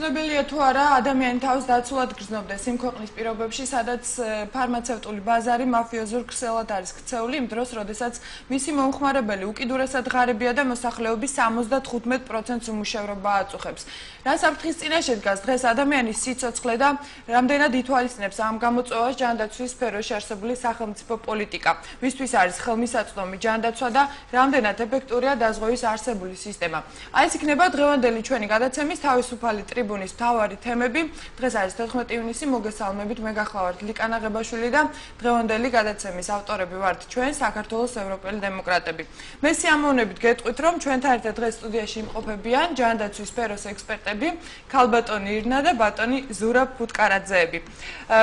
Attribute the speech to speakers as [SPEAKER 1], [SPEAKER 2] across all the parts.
[SPEAKER 1] შესაძლებელია თუ არა ადამიანი თავს დაცულად გრძნობდეს იმ ქვეყნის პირობებში, სადაც ფარმაცევტული ბაზარი მაფიოზურ ქსელად არის ქცეული, იმ დროს, როდესაც მისი მომხმარებელი უკიდურესად ღარიბია და მოსახლეობის 75%-ს უმუშევრობა აწუხებს. რა საფრთხის წინაშე დგას დღეს ადამიანის სიცოცხლე და რამდენად ითვალისწინებს ამ გამოწვევას ჯანდაცვის სფეროში არსებული სახელმწიფო პოლიტიკა, ვისთვის არის ხელმისაწვდომი ჯანდაცვა და რამდენად ეფექტურია დაზღვევის არსებული სისტემა. Აი ეს იქნება დღევანდელი ჩვენი გადაცემის თავისუფალი ტრიბუნის მთავარი თემები. დღეს არის 14 ივნისი, მოგესალმებით, მე გახლავართ ლიკანა ღებაშვილი და დღევანდელი გადაცემის ავტორები ვართ ჩვენ, საქართველოს ევროპელი დემოკრატები. მე სიამოვნებით გეტყვით, რომ ჩვენთან ერთად დღეს სტუდიაში იმყოფებიან ჯანდაცვის სფეროს ექსპერტები, ქალბატონი ირნა და ბატონი ზურაბ ფუტკარაძეები.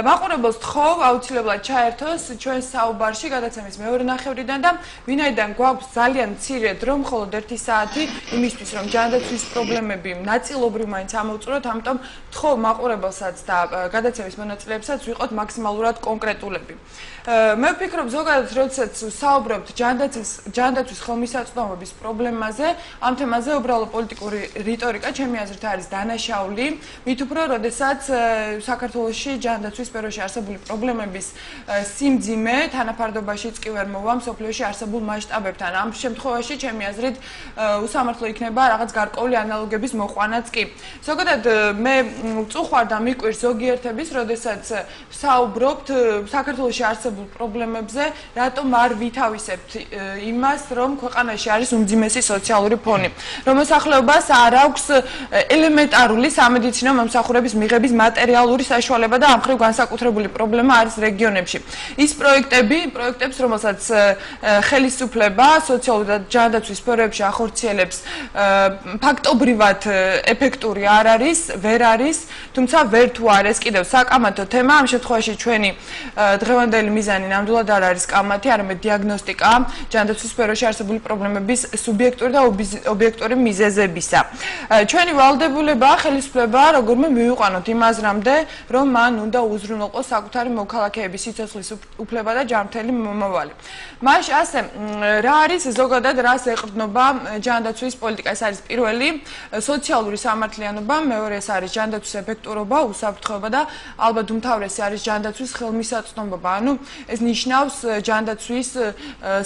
[SPEAKER 1] მაყურებელს თხოვ აუცილებლად ჩაერთოს ჩვენს საუბარში გადაცემის მეორე ნახევრიდან და ვინაიდან გვაქვს ძალიან მცირე დრო, მხოლოდ 1 საათი იმისთვის, რომ ჯანდაცვის პრობლემები ნაწილობრივ მაინც ამოვწუროთ, ამიტომ თხოვ მაყურებელსაც და გადაცემის მონაწილეებსაც ვიყოთ მაქსიმალურად კონკრეტულები. მე ვფიქრობ, ზოგადად, როდესაც საუბრობთ ჯანდაცვის ხელმისაწვდომობის პრობლემაზე, ამ თემაზე უბრალოდ პოლიტიკური რიტორიკა, ჩემი აზრით, არის დანაშაული, მით უფრო, როდესაც საქართველოში ჯანდაცვის სფეროში არსებული პრობლემების სიმძიმე თანაფარდობაშიც კი ვერ მოვა მსოფლიოში არსებულ მასშტაბებთან. ამ შემთხვევაში, ჩემი აზრით, უსამართლო იქნება რაღაც გარკვეული ანალოგების მოყვანაც კი. ზოგადად, მე ვწუხარ და მიკვირს ზოგიერთების, როდესაც საუბრობთ საქართველოში არსებულ პრობლემებზე, რატომ არ ვითავისებთ იმას, რომ ქვეყანაში არის უმძიმესი სოციალური ფონი, რომ მოსახლეობას არ აქვს ელემენტარული სამედიცინო მომსახურების მიღების მატერიალური საშუალება და ამ მხრივ განსაკუთრებული პრობლემა არის რეგიონებში. ის პროექტებს, რომელსაც ხელისუფლება სოციალური და ჯანდაცვის სფეროებში ახორციელებს, ფაქტობრივად ეფექტური ვერ არის, თუმცა ვერ თუ არ ეს კიდევ საკამათო თემა, ამ შემთხვევაში ჩვენი დღევანდელი მიზანი ნამდვილად არ არის კამათი, არამედ დიაგნოსტიკა ჯანდაცვის სფეროში არსებული პრობლემების სუბიექტური და ობიექტური მიზეზებისა. ჩვენი ვალდებულება, ხელისუფლება როგორმე მივიყვანოთ იმ აზრამდე, რომ მან უნდა უზრუნველყოს საკუთარი მოქალაქეების სიცოცხლის უფლება და ჯანმრთელი მომავალი. მაშინ ასე, რა არის ზოგადად რას ეყრდნობა ჯანდაცვის პოლიტიკა? ეს არის პირველი სოციალური სამართლიანობა, მეორე ეს არის ჯანდაცვის ეფექტურობა, უსაფრთხოება და ალბათ უმთავრესი არის ჯანდაცვის ხელმისაწვდომობა. ანუ ეს ნიშნავს ჯანდაცვის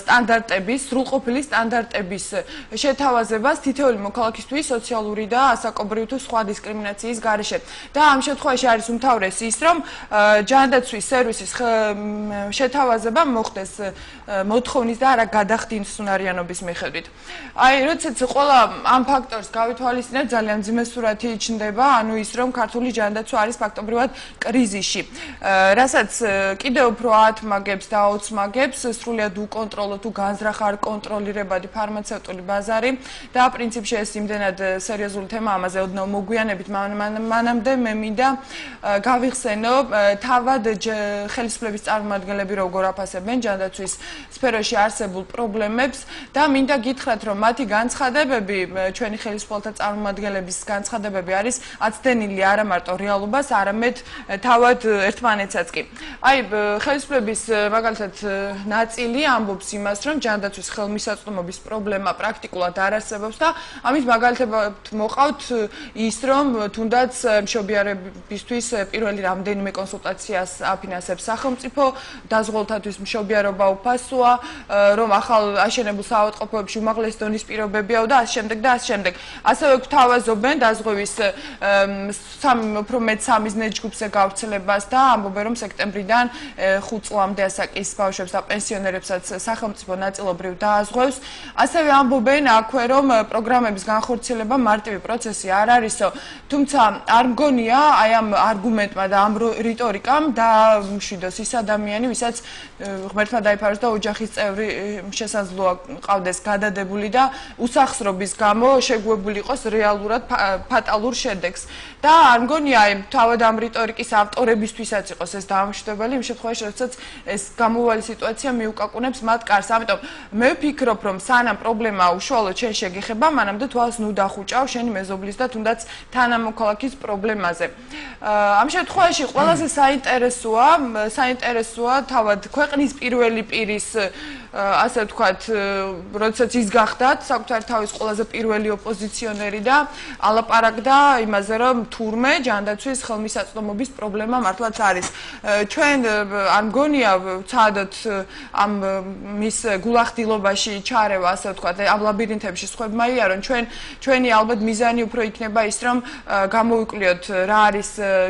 [SPEAKER 1] სტანდარტების, სრულყოფილი სტანდარტების შეთავაზებას თითოეული მოქალაქისთვის სოციალური და ასაკობრივი თუ სხვა დისკრიმინაციის გარეშე. და ამ შემთხვევაში არის უმთავრესი ის, რომ ჯანდაცვის სერვისის შეთავაზება მოხდეს მოთხოვნის და არა გადახდის უნარიანობის მიხედვით. აი, როდესაც ყველა ამ ფაქტორს გავითვალისწინებთ, ძალიან მძიმე სურათი იჩნდება, ანუ ის, რომ ქართული ჯანდაცვა არის ფაქტობრივად კრიზისში, რასაც კიდევ უფრო აათმაგებს და აოცმაგებს სრულიად უკონტროლო თუ განზრახ არ კონტროლირებადი ფარმაცევტული ბაზარი და პრინციპში ეს იმდენად სერიოზული თემა, ამაზე ოდნავ მოგვიანებით, მანამდე მე მინდა გავიხსენო თავად ხელისუფლების წარმომადგენლები როგორ აფასებენ ჯანდაცვის სფეროში არსებულ პრობლემებს და მინდა გითხრათ, რომ მათი განცხადებები, ჩვენი ხელისუფალთა წარმომადგენლების განცხადებები არის აცდენილი არა მარტო რეალობას, არამედ თავად ერთმანეთსაც კი. აი, ხელისუფლების მაგალითად ნაწილი ამბობს იმას, რომ ჯანდაცვის ხელმისაწვდომობის პრობლემა პრაქტიკულად არ არსებობს და ამის მაგალითებად მოყავთ ის, რომ თუნდაც მშობიარებისთვის პირველი რამდენიმე კონსულტაციას აფინანსებს სახელმწიფო, დაზღველთათვის მშობიარობა უფასოა, რომ ახალ აშენებულ საავადმყოფოებში უმაღლესი დონის პირობებია და ასე შემდეგ და ასე შემდეგ. ასევე გვთავაზობენ დაზღვევის უფრო მეტ სამიზნე ჯგუფზე გავრცელებას და ამბობენ, რომ სექტემბრიდან 5 წლამდე ასაკის ბავშვებს და პენსიონერებსაც სახელმწიფო ნაწილობრივ დააზღვევს. ასევე ამბობენ აქვე, რომ პროგრამების განხორციელება მარტივი პროცესი არ არისო, თუმცა არ მგონია აი ამ არგუმენტმა და ამ რიტორიკამ დაამშვიდოს ის ადამიანი, ვისაც ღმერთმა დაიფაროს და ოჯახის წევრი შესაძლოა ყავდეს გადადებული და უსახსრობის გამო შეგუებული იყოს რეალურად ფატალურ შედეგს. და არ მგონია აი თავად ამ რიტორიკის ავტორებისთვისაც იყოს ეს დაამშვიდებელი, იმ შემთხვევაში, როდესაც ეს გამოვალი სიტუაცია მიუკაკუნებს მათ კარს. ამიტომ მე ვფიქრობ, რომ სანამ პრობლემა უშუალოდ შენ შეგეხება, მანამდე თვალს ნუ დახუჭავ შენი მეზობლის და თუნდაც თანამოქალაქის პრობლემაზე. ამ შემთხვევაში ყველაზე საინტერესოა თავად ქვეყნის პირველი პირის ასე ვთქვათ, როდესაც ის გახდათ საკუთარ თავის ყველაზე პირველი ოპოზიციონერი და ალაპარაკდა იმაზე, რომ თურმე ჯანდაცვის ხელმისაწვდომობის პრობლემა მართლაც არის. ჩვენ არ მგონია ვცადოთ ამ მის გულახდილობაში ჩარევა, ასე ვთქვათ, ამ ლაბირინთებში სხვებმა იარონ. ჩვენი ალბათ მიზანი უფრო იქნება ის, რომ გამოვიკვლიოთ რა არის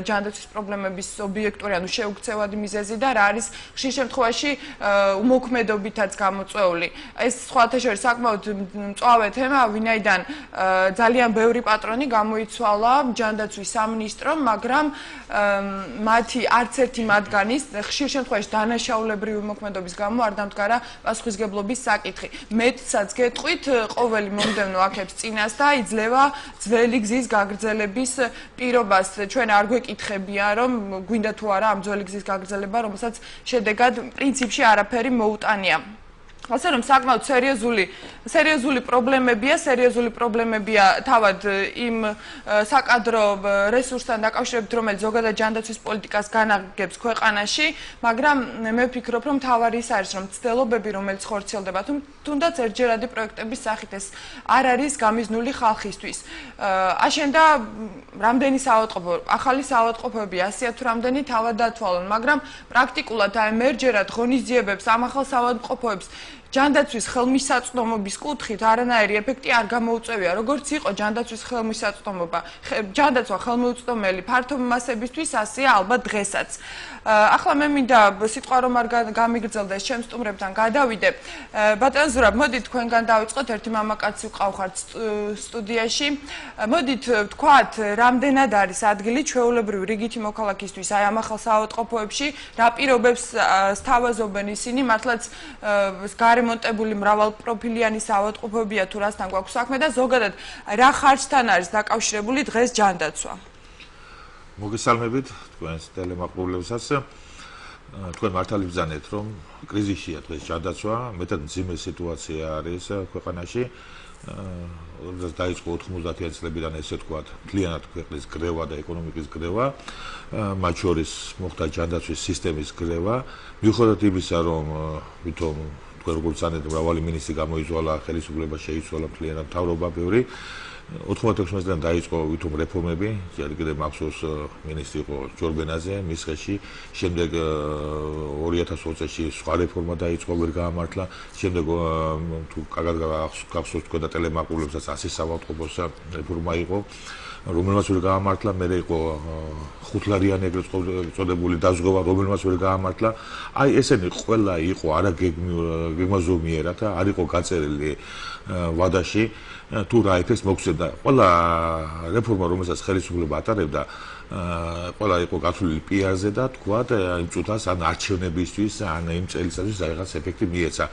[SPEAKER 1] ჯანდაცვის პრობლემების ობიექტური, ანუ შეუქცევადი მიზეზი და რა არის ხშირ შემთხვევაში უმოქმედობითაც გამოწვეული. ეს სხვათა შორის საკმაოდ მწვავე თემა, ვინაიდან ძალიან ბევრი პატრონი გამოიცვალა ჯანდაცვის სამინისტრომ, მაგრამ მათი არც ერთი მათგანის ხშირ შემთხვევაში დანაშაულებრივი მოქმედობის გამო არ დამდგარა პასუხისგებლობის საკითხი. მეტსაც გეტყვით, ყოველი მომდევნო აქებს წინას და იძლევა ძველი გზის გაგრძელების პირობას. ჩვენ არ გვეკითხებია, რომ გვინდა თუ არა ამ ძველი გზის გაგრძელება, რომელსაც შედეგად პრინციპში არაფერი მოუტანია. ასე რომ საკმაოდ სერიოზული პრობლემებია თავად იმ საკადრო რესურსთან დაკავშირებით, რომელიც ზოგადად ჯანდაცვის პოლიტიკას განაგებს ქვეყანაში, მაგრამ მე ვფიქრობ, რომ თავარი ის არის, რომ ცდილობები, რომელიც ხორციელდება, თუნდაც ერთჯერადი პროექტების სახით ეს არ არის გამიზნული ხალხისთვის. აშენდა რამდენი საავადმყოფო, ახალი საავადმყოფოები 100 თუ რამდენი თავად დათვალონ, მაგრამ პრაქტიკულად აი მერჯერად ღონისძიებებს ამ ახალ საავადმყოფოებს ჯანდაცვის ხელმისაწვდომობის კუთხით არანაირი ეფექტი არ გამოუწევია. როგორც იყო ჯანდაცვის ხელმისაწვდომობა, ჯანდაცვა ხელმიუწვდომელი ფართო მასებისთვის, ასეა ალბათ დღესაც. ახლა მე მინდა სიტყვა რომ არ გამიგრძელდეს ჩემ სტუმრებთან გადავიდე. ბატონ ზურაბ, მოდით თქვენგან დავიწყოთ, ერთი მამაკაცი ვყავხართ სტუდიაში. მოდით ვთქვათ, რამდენად არის ადგილი ჩვეულებრივი რიგითი მოქალაქისთვის აი ამ ახალ საავადმყოფოებში, რა პირობებს სთავაზობენ ისინი, მართლაც გარემონტებული მრავალპროფილიანი საავადმყოფოებია თუ რასთან გვაქვს საქმე და ზოგადად რა ხარჯთან არის დაკავშირებული დღეს ჯანდაცვა?
[SPEAKER 2] მოგესალმებით თქვენს ტელემაყურებელსაც. თქვენ მართალი ბრძანეთ, რომ კრიზისია დღეს ჯანდაცვა, მეტად მძიმე სიტუაცია არის ქვეყანაში. როდესაც დაიწყო 90-იან წლებიდან ესე ვთქვათ, მთლიანად ქვეყნის გრევა და ეკონომიკის გრევა, მათ შორის მოხდა ჯანდაცვის სისტემის გრევა, მიუხედავად იმისა, რომ ვითომ როგორც ანეთ მრავალი მინისტრი გამოიძვალა, ხელისუფლება შეიცვალა, მთლიანად მთავრობა ბევრი. 96 წლიდან დაიწყო ვითომ რეფორმები, კიდევ მახსოვს მინისტრი იყო ჯორბენაძე, მის ხელში, შემდეგ 2020 წელს სხვა რეფორმა დაიწყო, ვერ გაამართლა, შემდეგ თუ კარგად გახსოვთ თქვენ და ტელემაყურებელსაც 100 საავადმყოფოს რეფორმა იყო, რომელმაც ვერ გაამართლა, მერე იყო ხუთლარიანი ეგრეთ წოდებული დაზღვევა, რომელმაც ვერ გაამართლა. აი ესენი ყველა იყო არა გეგმაზომიერად, არ იყო გაწერილი ვადაში, თუ რა ეფექტს მოგცემდა. ყველა რეფორმა, რომელსაც ხელისუფლება ატარებდა, ყველა იყო გათვლილი პიარზე და თქვათ იმ წუთას ან არჩევნებისთვის, ან იმ წელიწადში რაღაც ეფექტი მიეცა,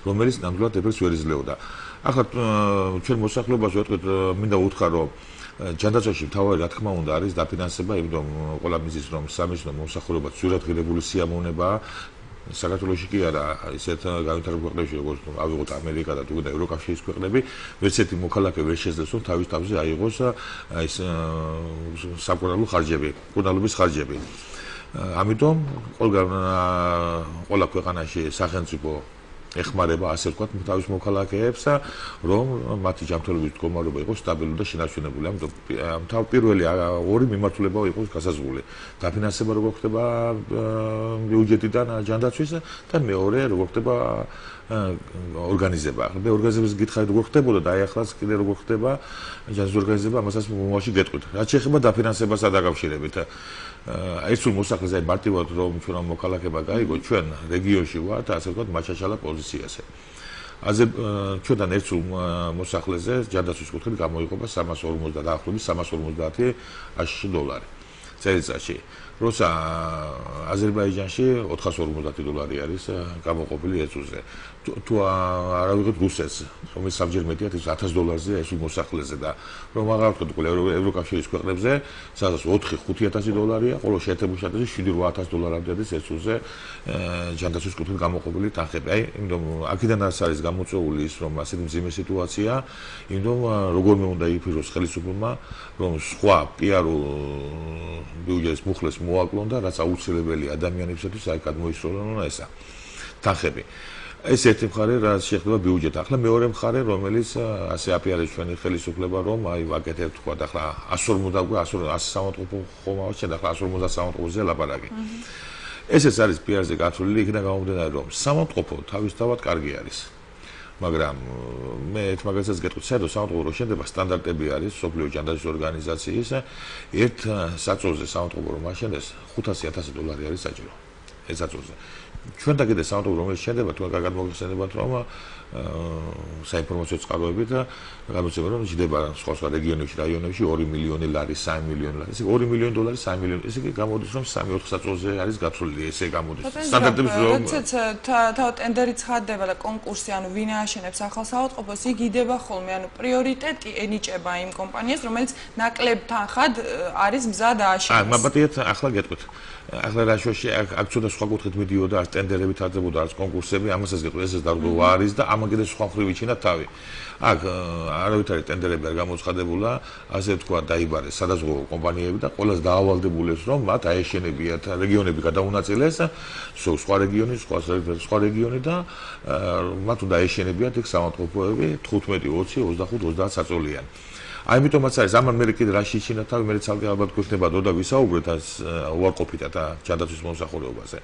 [SPEAKER 2] რომელიც ნამდვილად ეფექტს ვერ იძლეოდა. ახლა ჩვენ მოსახლეობას ვეტყვით, მინდა უთხრა, რომ ჯანდაცვაში მთავარი რა თქმა უნდა არის დაფინანსება, იმიტომ ყველა მიზის რომ სამეცნიერო მომსახურება ძვირადღირებული სიამოვნებაა. საქართველოში კი არა, ისეთ განვითარებულ ქვეყნებში როგორც ავიღოთ ამერიკა და თუ ევროკავშირის ქვეყნები, ვერც ერთი მოქალაქე ვერ შეძლებს რომ თავის თავზე აიღოს ის საკუთარი ხარჯები, კუნალობის ხარჯები. ამიტომ ყველა ქვეყანაში სახელმწიფო ეხმარება ასე ვთქვათ თავის მოქალაქეებს, რომ მათი ჯანმრთელობის მდგომარეობა იყოს სტაბილური და შენარჩუნებული. ამიტომ პირველი ორი მიმართულება იყოს გასაზღვრული. დაფინანსება როგორ ხდება ბიუჯეტიდან ჯანდაცვის და მეორე როგორ ხდება ორგანიზება. მე ორგანიზების გითხარით როგორ ხდებოდა და აი ახლაც კიდე როგორ ხდება ჯანდაცვის ორგანიზება, ამასაც მომავალში გეტყვით. რაც შეეხება დაფინანსებასა დაკავშირებით. ეს სულ მოსახლეზე მარტივად რომ ჩვენ მოქალაქეება გაიგო, ჩვენ რეგიონში ვართ, ასე ვთქვათ, მაჩაჩალა პოზიციაზე. ჩვენთან ერთ სულ მოსახლეზე ჯანდაცვის კუთხით გამოიყოფა 350 დაახლოებით 350 $. წელიწადში. როცა აზერბაიჯანში 450 $. არის გამოყოფილი ეწუზე. თუ არავიღოთ რუსეთს, რომელიც საბჯერ მეტია $1000-ზე ეს მოსახლეზე და რომ აღარ ვთქვათ ყველა ევროკავშირის ქვეყნებზე, სადაც 4-5000 $-ია, ხოლო შეერთებულ შტატებში 7-8000 $-ამდე ეწუზე ჯანდაცვის კუთხით გამოყოფილი თანხები. აი, იმიტომ აქედან არის გამოწვეული ის, რომ ასეთი მძიმე სიტუაცია, იმიტომ როგორმე უნდა იფიქროს ხელისუფლებმა, რომ სხვა პიარულ ბიუჯეტის მუხლეს მოაკლონ და რაც აუცილებელი ადამიანებისათვის აი გადმოისროლონ ესა თანხები. ეს ერთი მხარე რა შეეხება ბიუჯეტს. ახლა მეორე მხარე, რომელიც ასე აფიარებს ჩვენი ხელისუფლება, რომ აი ვაკეთებ თქვა ახლა 150 საავადმყოფო ხომ აღჩენდა, ახლა 150 საავადმყოფოზე ლაპარაკი. ესეც არის პიარზე გათვლილი, იქიდან გამომდინარე, რომ საავადმყოფო თავისთავად კარგი არის. მაგრამ მე ერთ მაგასაც გეტყვით, საერთოდ საავადმყოფო რო შენდება სტანდარტები არის სოფლიო ჯანდაცვის ორგანიზაციის ერთ საწოლზე საავადმყოფო რომ აშენდეს $500,000 არის საჭირო. ეს საწოლზე. ჩვენ და კიდე საავადმყოფო რომელიც შენდება თქვენ კარგად მოგხსენებათ რომ საინფორმაციო წყაროებით გამოცემა რომ ჯდება სხვა რეგიონებში რაიონებში 2 მილიონი ლარი 3 მილიონი ლარი ესე $2 მილიონი 3 მილიონი ესე კი გამოდის რომ 3-4 საწოლზე არის გათვლილი ესე გამოდის სტანდარტების რომ
[SPEAKER 1] როცა ტენდერი ცხადდება და კონკურსი ანუ ვინ ააშენებს ახალ საავადმყოფოს იგი იდება ხოლმე ანუ პრიორიტეტი ენიჭება იმ კომპანიას რომელიც ნაკლებ თანხად არის მზად ააშენოს
[SPEAKER 2] მაბატიეთ ახლა გეტყვით ახლა რაშოში აქ ცოტა სხვა კუთხით მიდიოდა არც ტენდერები თარდებოდა არც კონკურსები ამასაც გეტყვით ესეც დარღვევა არის და ამან კიდე სხვა მხრივ იჩინა თავი აქ არავითარი ტენდერები არ გამოცხადებულა ასე თქვა დაიბარეს სადაზღვევო კომპანიები და ყველას დაავალდებულეს რომ მათ აეშენებიათ რეგიონები გადაუნაწილეს სხვა რეგიონი სხვა რეგიონი და მათ უნდა აეშენებიათ იქ საავადმყოფოები 15 20 25 30 საწოლიანი აიმიტომაც არის ამან მე კიდე რაში იჩინა თავი მე ცალკე ალბათ გვექნება დრო და ვისაუბრეთ ეს უარყოფითად და ჯანდაცვის მომსახურებაზე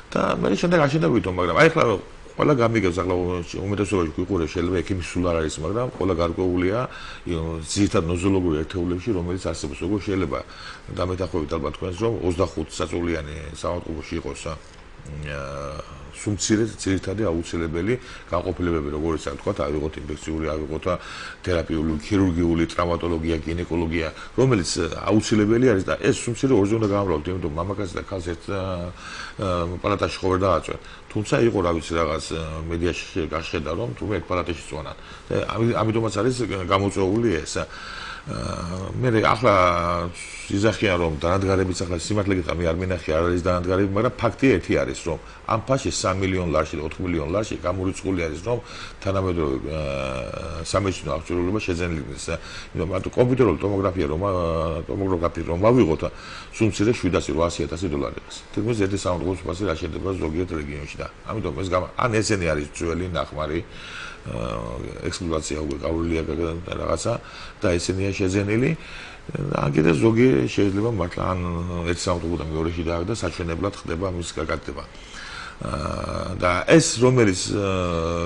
[SPEAKER 2] და მე შემდეგ აშენებითო მაგრამ აი ახლა ყველა გამიგებს ახლა უმეტესობაში გვიყურებს შეიძლება ექიმის სულ არ არის მაგრამ ყველა გარკვეულია ძირითად ნოზოლოგიური ერთეულებში რომელიც არსებობს როგორ შეიძლება დამეთანხმებით ალბათ თქვენს რომ 25 საწოლიანი საავადმყოფოში იყოს სუმცირე ძირითადი აუცილებელი განყოფილებები როგორიც არ თქვა ავიღოთ ინფექციური ავიღოთ თერაპიული ქირურგიული ტრავმატოლოგია გინეკოლოგია რომელიც აუცილებელი არის და ეს სუმცირე ორზე უნდა გამრავლოთ იმიტომ მამაკაცი და ქალს ერთ პალატაში ხო ვერ დააწვენ თუმცა იყო რა ვიცი რაღაც მედიაში გახედა რომ თუ ერთ პალატაში წვანან და ამიტომაც არის გამოწვეული ეს მე ახლა იზახიან რომ დანადგარებიც ახლა სიმართლე გითხრა მე არ მინახი არ არის დანადგარები მაგრამ ფაქტი ერთი არის რომ ამ ფაში 3 მილიონ ლარში და 4 მილიონ ლარში გამორიცხული არის რომ თანამედროვე სამედიცინო აღჭურვილობა შეძენილდეს იმიტომ მარტო კომპიუტერული ტომოგრაფია რომ ავიღოთ სუმცირე $700,000-800,000 თითქმის ერთი საავადმყოფოს ფასი რა შეიძლება ზოგიერთ რეგიონში და ამიტომ ეს ან ესენი არის ძველი ნახმარი ექსპლუატაცია უკვე გავრილია რაღაცა და ესენია შეძენილი ან კიდე ზოგი შეიძლება მართლა ან ერთ საავადმყოფოდან მეორეში დააგდა საჩვენებლად ხდება მის გაკეთება და ეს რომელიც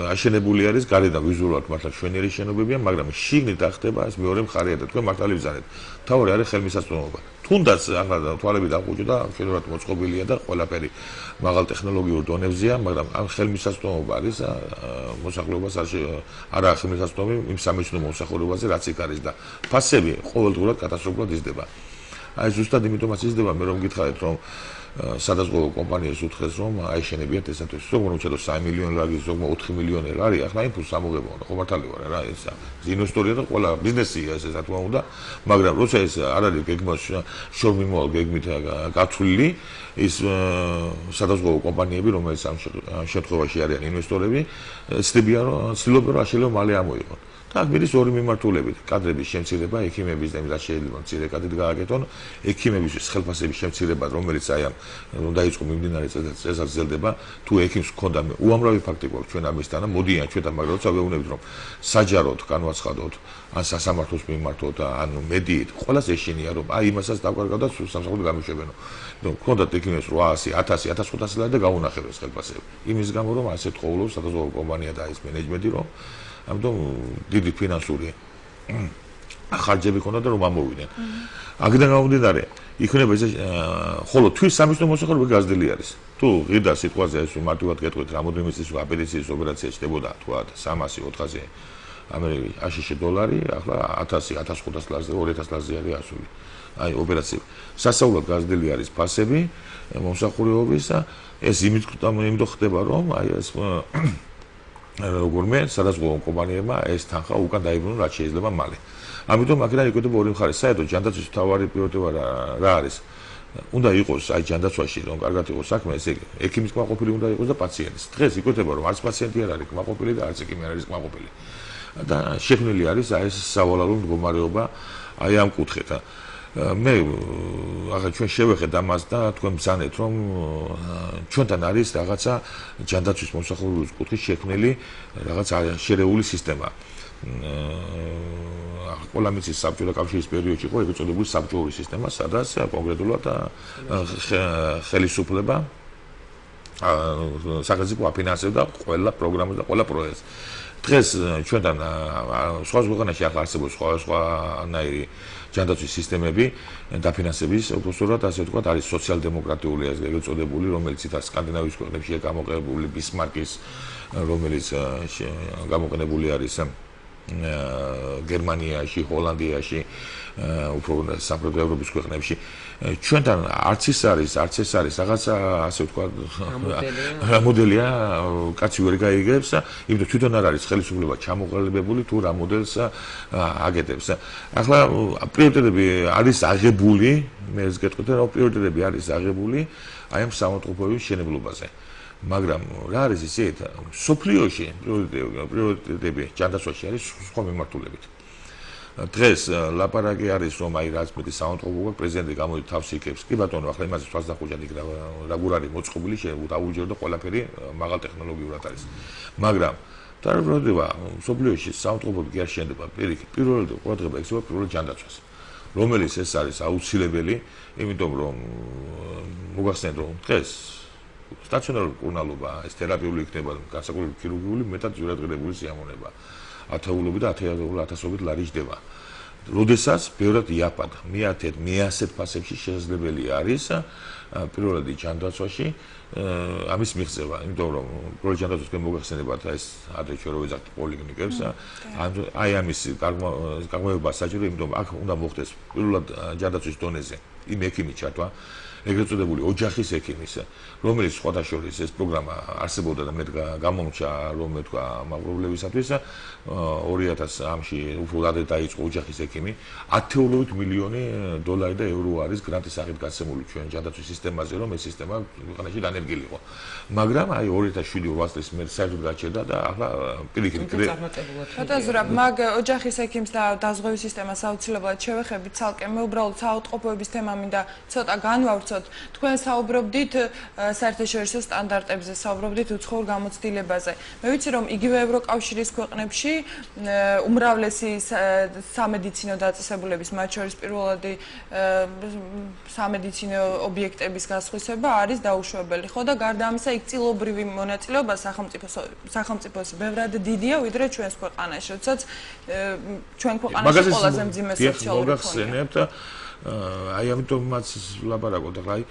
[SPEAKER 2] აშენებული არის გარედან ვიზუალურად მართლა შვენიერი შენობებია მაგრამ შიგნით ახდება ეს მეორე მხარეა და თქვენ მართალი ვზანეთ თავი არის ხელმისაწვდომობა თუნდაც ახლა თვალები დაყუჭდა და შეიძლება მოწყობილია და ყველაფერი მაღალ ტექნოლოგიურ დონეზეა მაგრამ ამ ხელმისაწვდომობა არის მოსახლეობას არა ხელმისაწვდომი იმ სამედიცინო მომსახურებაზე რაც იქ არის და ფასები ყოველდღურად კატასტროფულად იზრდება აი ზუსტად იმიტომაც იზრდება მე რომ გითხარით რომ სადაზღვევო კომპანიას უთხრეს რომ აეშენებიათ ესათვის ზოგმა უჩადო 3 მილიონი ლარი ზოგმა 4 მილიონი ლარი ახლა იმპულს ამოღება უნდა ხო მართალი ვარ რა ეს ინვესტორია და ყველა ბიზნესია ეს რა თქმა უნდა მაგრამ როცა ეს არ არის გეგმას შორმიმოვალ გეგმით გათვლილი ის სადაზღვევო კომპანიები რომელიც ამ შემთხვევაში არიან ინვესტორები ცდილობენ რომ აშენებო მალე ამოიღონ და მიდის ორი მიმართულებით კადრების შემცირება ექიმების და იმის შეიძლება მცირე კადრით გააკეთონ ექიმების ხელფასების შემცირება რომელიც აი ამ უნდა იყოს მიმდინარე წელსაც გრძელდება თუ ექიმს ჰქონდა უამრავი ფაქტი გვაქვს ჩვენ ამისთანა მოდიან ჩვენთან მაგრამ როცა ვეუბნებით რომ საჯაროდ განვაცხადოთ ან სასამართლოს მიმართოთ ან მედიით ყველას ეშინია რომ აი იმასაც დაკარგავდა სამსახური გამოშვებენო რომ ჰქონდათ ექიმებს 800 1000 1500 ლარი და გაუნახებეს ხელფასები იმის გამო რომ ასეთ ყოველდღიურ სადაზღვევო კომპანია და ის მენეჯმენტი რომ ამიტომ დიდი ფინანსური ხარჯები ქონდა და რომ ამოვიდნენ. აქედან გამომდინარე, იქნება ეს ხოლო თვის სამედიცინო მოსახურება გაზრდილი არის. თუ ღირდა სიტყვაზე ეს მარტივად გეტყვით, რამოდენიმე წლის აპერაციის ოპერაცია ხდებოდა, თქვა 300-400 ამერიკაში $1000, ახლა 1000-1500 ლარზე, 2000 ლარზე არის ასული. აი ოპერაციები. სასწაულად გაზრდილი არის ფასები მომსახურებობის და ეს იმიტომ ხდება რომ აი ეს როგორმე სადაზღვევო კომპანიებმა ეს თანხა უკან დაიბრუნონ რაც შეიძლება მალე. ამიტომ აქედან იკვეთება ორი მხარე. საერთოდ ჯანდაცვის თავარი პრიორიტეტი რა არის? უნდა იყოს აი ჯანდაცვაში რომ კარგად იყოს საქმე, ესე იგი ექიმის კმაყოფილი უნდა იყოს და პაციენტის. დღეს იკვეთება რომ არც პაციენტი არ არის კმაყოფილი და არც ექიმი არ არის კმაყოფილი. და შექმნილი არის აი ეს სავალალო მდგომარეობა აი ამ კუთხით. მე ახლა ჩვენ შევეხეთ ამას და თქვენ ბრძანეთ რომ ჩვენთან არის რაღაცა ჯანდაცვის მომსახურების კუთხით შექმნილი რაღაც შერეული სისტემა. ყველა მიცის საბჭოთა კავშირის პერიოდში იყო ეგრეთ წოდებული საბჭოური სისტემა, სადაც კონკრეტულად ხელისუფლება სახელმწიფო აფინანსებდა ყველა პროგრამას და ყველა პროექტს. დღეს ჩვენთან სხვა ქვეყანაში ახლა არსებობს სხვანაირი ჯანდაცვის სისტემები დაფინანსების უბრალოდ ასე ვთქვათ არის სოციალ-დემოკრატიული ეგრეთ წოდებული, რომელიც ითარ სკანდინავიის ქვეყნებში გამოყენებული ბისმარკის, რომელიც გამოყენებული არის გერმანიაში, ჰოლანდიაში, უფრო სამხრეთ ევროპის ქვეყნებში. ჩვენთან არც ეს არის რაღაცა ასე ვთქვათ მოდელია, კაცი ვერ გაიგებს, იმიტომ თვითონ არ არის ხელისუფლება ჩამოყალიბებული თუ რა მოდელს აკეთებს. ახლა პრიორიტეტები არის აღებული, მე ეს გეტყვით, რომ პრიორიტეტები არის აღებული აი ამ საავადმყოფოების მშენებლობაზე. მაგრამ რა არის ისეთ სოფლიოში პრიორიტეტები ჯანდაცვაში არის სხვა მიმართულებით. დღეს ლაპარაკი არის რომ აი რაც მეტი საავადმყოფო პრეზიდენტი გამოდი თავს იქებს. კი ბატონო, ახლა იმაზე თავს დახუჭად იქ როგორ არის მოწყობილი შეუჯერო და ყველაფერი მაღალ ტექნოლოგიურად არის. მაგრამ დაბრუნდება სოფლიოში საავადმყოფოები კი არ შენდება პირიქით. პირველად ყურადღება ექცევა პირველად ჯანდაცვას. რომელიც ეს არის აუცილებელი, იმიტომ რომ მოგახსენეთ რომ დღეს სტაციონარული მკურნალობა, ეს თერაპიული იქნება, განსაკუთრებით ქირურგიული, მეტად ძვირადღირებული სიამოვნება. ათეულობით და ათასობით ლარი ჯდება. როდესაც ბევრად იაფად, მეასეთ ფასებში შესაძლებელი არის პირველად ჯანდაცვაში ამის მიღწევა, იმიტომ რომ პირველ ჯანდაცვას თქვენ მოგახსენებათ ეს ადრე ჩვენ რო ვეძახთ პოლიკლინიკებს, აი ამის გაგმოვება საჭირო, იმიტომ აქ უნდა მოხდეს პირველად ჯანდაცვის დონეზე იმ ექიმის ჩართვა, ეგრეთ წოდებული ოჯახის ექიმის, რომელიც სხვადასხვა ეს პროგრამა არსებობდა და მე გამომჩა რომ მე თქვა მაღლობლებისათვის 2000-ში უფრო ადრე დაიწყო ოჯახის ექიმი, ათეულობით მილიონი დოლარი და ევრო არის გრანტის სახით გასცემული ჩვენ ჯანდაცვის სისტემაზე, რომ ეს სისტემა ქვეყანაში განერგილიყო. მაგრამ აი 2007-8 წლის მე საერთოდ გაჩერდა და ახლა პირიქით
[SPEAKER 1] ფოტოზურაბ მაგ ოჯახის ექიმს და დაზღვევის სისტემას აუცილებლად შევეხებით ცალკე. მე უბრალოდ საავადმყოფოების თემა მინდა ცოტა განვავრცოთ. თქვენ საუბრობდით საერთაშორისო სტანდარტებზე, საუბრობდით უცხოურ გამოცდილებაზე. მე ვიცი რომ იგივე ევროკავშირის ქვეყნებში უმრავლესი სამედიცინო დაწესებულების, მათ შორის პირველადი სამედიცინო ობიექტების გასხვისება არის დაუშვებელი. ხო და გარდა ამისა იქ წილობრივი მონაწილეობა სახელმწიფოს ბევრად დიდია ვიდრე ჩვენს ქვეყანაში, როდესაც ჩვენ ქვეყანაში ყველაზე მძიმე სოციალური
[SPEAKER 2] მოგახსენებთ აი ამიტომაც ლაპარაკობ და აი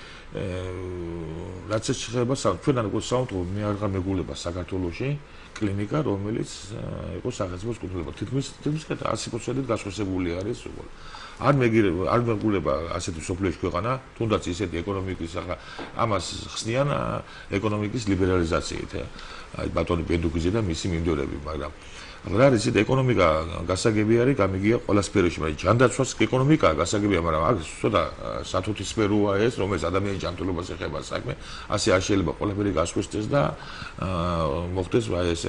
[SPEAKER 2] რაც შეეხება ჩვენთან უკვე საავადმყოფო მე არ მეგულება საქართველოში კლინიკა რომელიც იყო სახელმწიფოს კუთვნილება თითქმის 100%-ით გასხვისებული არის უბრალოდ არ მეგულება ასეთი სოფლიოში ქვეყანა თუნდაც ისეთი ეკონომიკის ახლა ამას ხსნიან ეკონომიკის ლიბერალიზაციით აი ბატონი პედუქიძე და მისი მიმდევრები მაგრამ რა არის ეს ეკონომიკა გასაგები არის გამიგია ყველა სფეროში მაგრამ ჯანდაცვას ეკონომიკა გასაგებია მაგრამ აქ ცოტა სათუთი სფეროა ეს რომელიც ადამიანის ჯანმრთელობას ეხება საქმე ასე არ შეიძლება ყველაფერი გასხვისდეს და მოხდეს ეს